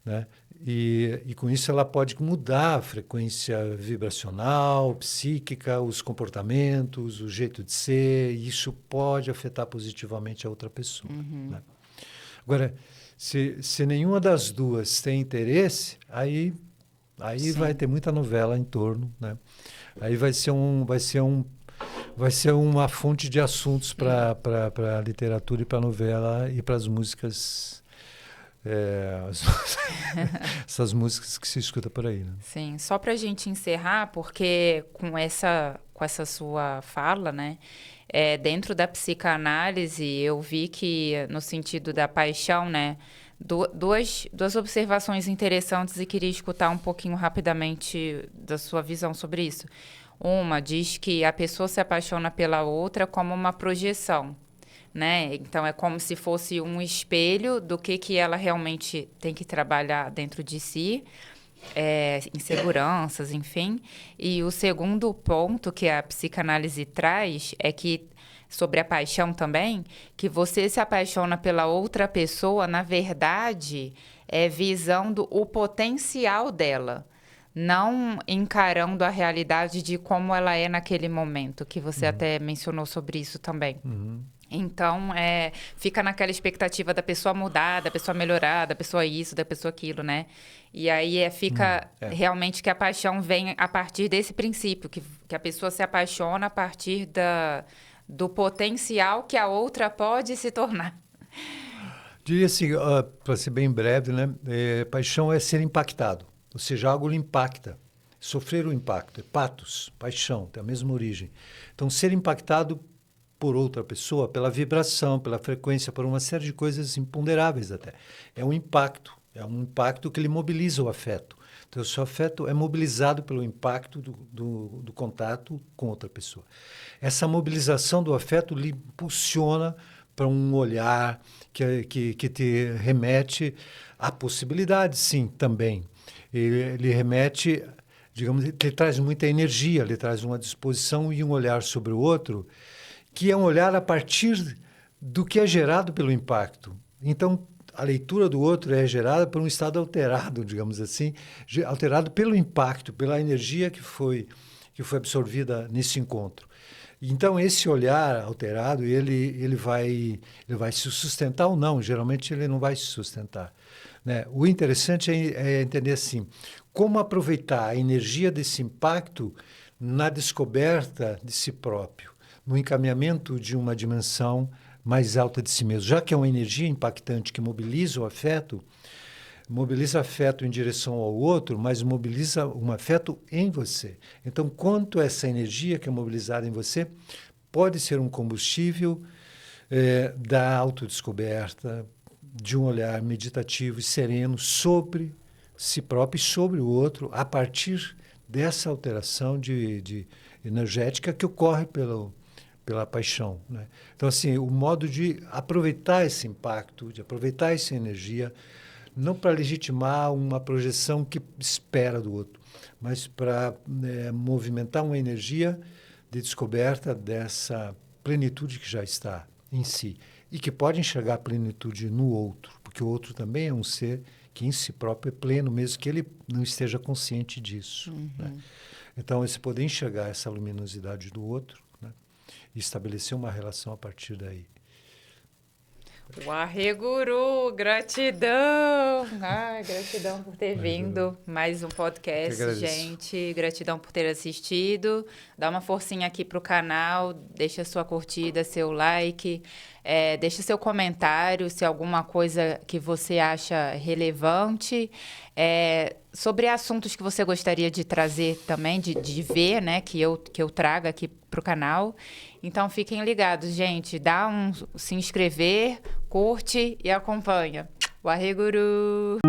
né? E com isso ela pode mudar a frequência vibracional, psíquica, os comportamentos, o jeito de ser, e isso pode afetar positivamente a outra pessoa, né? Agora, se nenhuma das duas tem interesse, aí vai ter muita novela em torno, né? Aí vai ser uma fonte de assuntos para a literatura e para a novela e para as músicas, essas músicas que se escuta por aí, né? Sim, só para a gente encerrar, porque com essa sua fala, né, dentro da psicanálise, eu vi que no sentido da paixão, né, duas observações interessantes e queria escutar um pouquinho rapidamente da sua visão sobre isso. Uma diz que a pessoa se apaixona pela outra como uma projeção, né? Então, é como se fosse um espelho do que ela realmente tem que trabalhar dentro de si, inseguranças, enfim. E o segundo ponto que a psicanálise traz é que, sobre a paixão também, que você se apaixona pela outra pessoa, na verdade, visando o potencial dela, não encarando a realidade de como ela é naquele momento, que você até mencionou sobre isso também. Então, fica naquela expectativa da pessoa mudar, da pessoa melhorar, da pessoa isso, da pessoa aquilo, né? E aí fica realmente que a paixão vem a partir desse princípio, que a pessoa se apaixona a partir do potencial que a outra pode se tornar. Diria assim, para ser bem breve, né? Paixão é ser impactado. Ou seja, algo lhe impacta. Sofrer o impacto. É pathos, paixão, tem a mesma origem. Então, ser impactado por outra pessoa, pela vibração, pela frequência, por uma série de coisas imponderáveis até. É um impacto que lhe mobiliza o afeto. Então, o seu afeto é mobilizado pelo impacto do contato com outra pessoa. Essa mobilização do afeto lhe impulsiona para um olhar que te remete a possibilidades, sim, também. Ele remete, digamos, ele traz muita energia, ele traz uma disposição e um olhar sobre o outro, que é um olhar a partir do que é gerado pelo impacto. Então, a leitura do outro é gerada por um estado alterado, digamos assim, alterado pelo impacto, pela energia que foi absorvida nesse encontro. Então, esse olhar alterado, ele vai se sustentar ou não. Geralmente, ele não vai se sustentar, né? O interessante é entender assim, como aproveitar a energia desse impacto na descoberta de si próprio, no encaminhamento de uma dimensão mais alta de si mesmo. Já que é uma energia impactante que mobiliza afeto em direção ao outro, mas mobiliza um afeto em você. Então, quanto essa energia que é mobilizada em você pode ser um combustível da autodescoberta, de um olhar meditativo e sereno sobre si próprio e sobre o outro, a partir dessa alteração de energética que ocorre pela paixão, né? Então, assim, o modo de aproveitar esse impacto, de aproveitar essa energia não para legitimar uma projeção que espera do outro, mas para movimentar uma energia de descoberta dessa plenitude que já está em si e que pode enxergar a plenitude no outro, porque o outro também é um ser que em si próprio é pleno, mesmo que ele não esteja consciente disso. Né? Então, esse poder enxergar essa luminosidade do outro, né? E estabelecer uma relação a partir daí. Guru, gratidão! Ai, gratidão por ter vindo. Mais um podcast, gente. Gratidão por ter assistido. Dá uma forcinha aqui pro canal, deixa sua curtida, seu like, deixa seu comentário se alguma coisa que você acha relevante. Sobre assuntos que você gostaria de trazer também, de ver, né, que eu traga aqui pro canal. Então, fiquem ligados, gente. Dá se inscrever, curte e acompanha. Guru!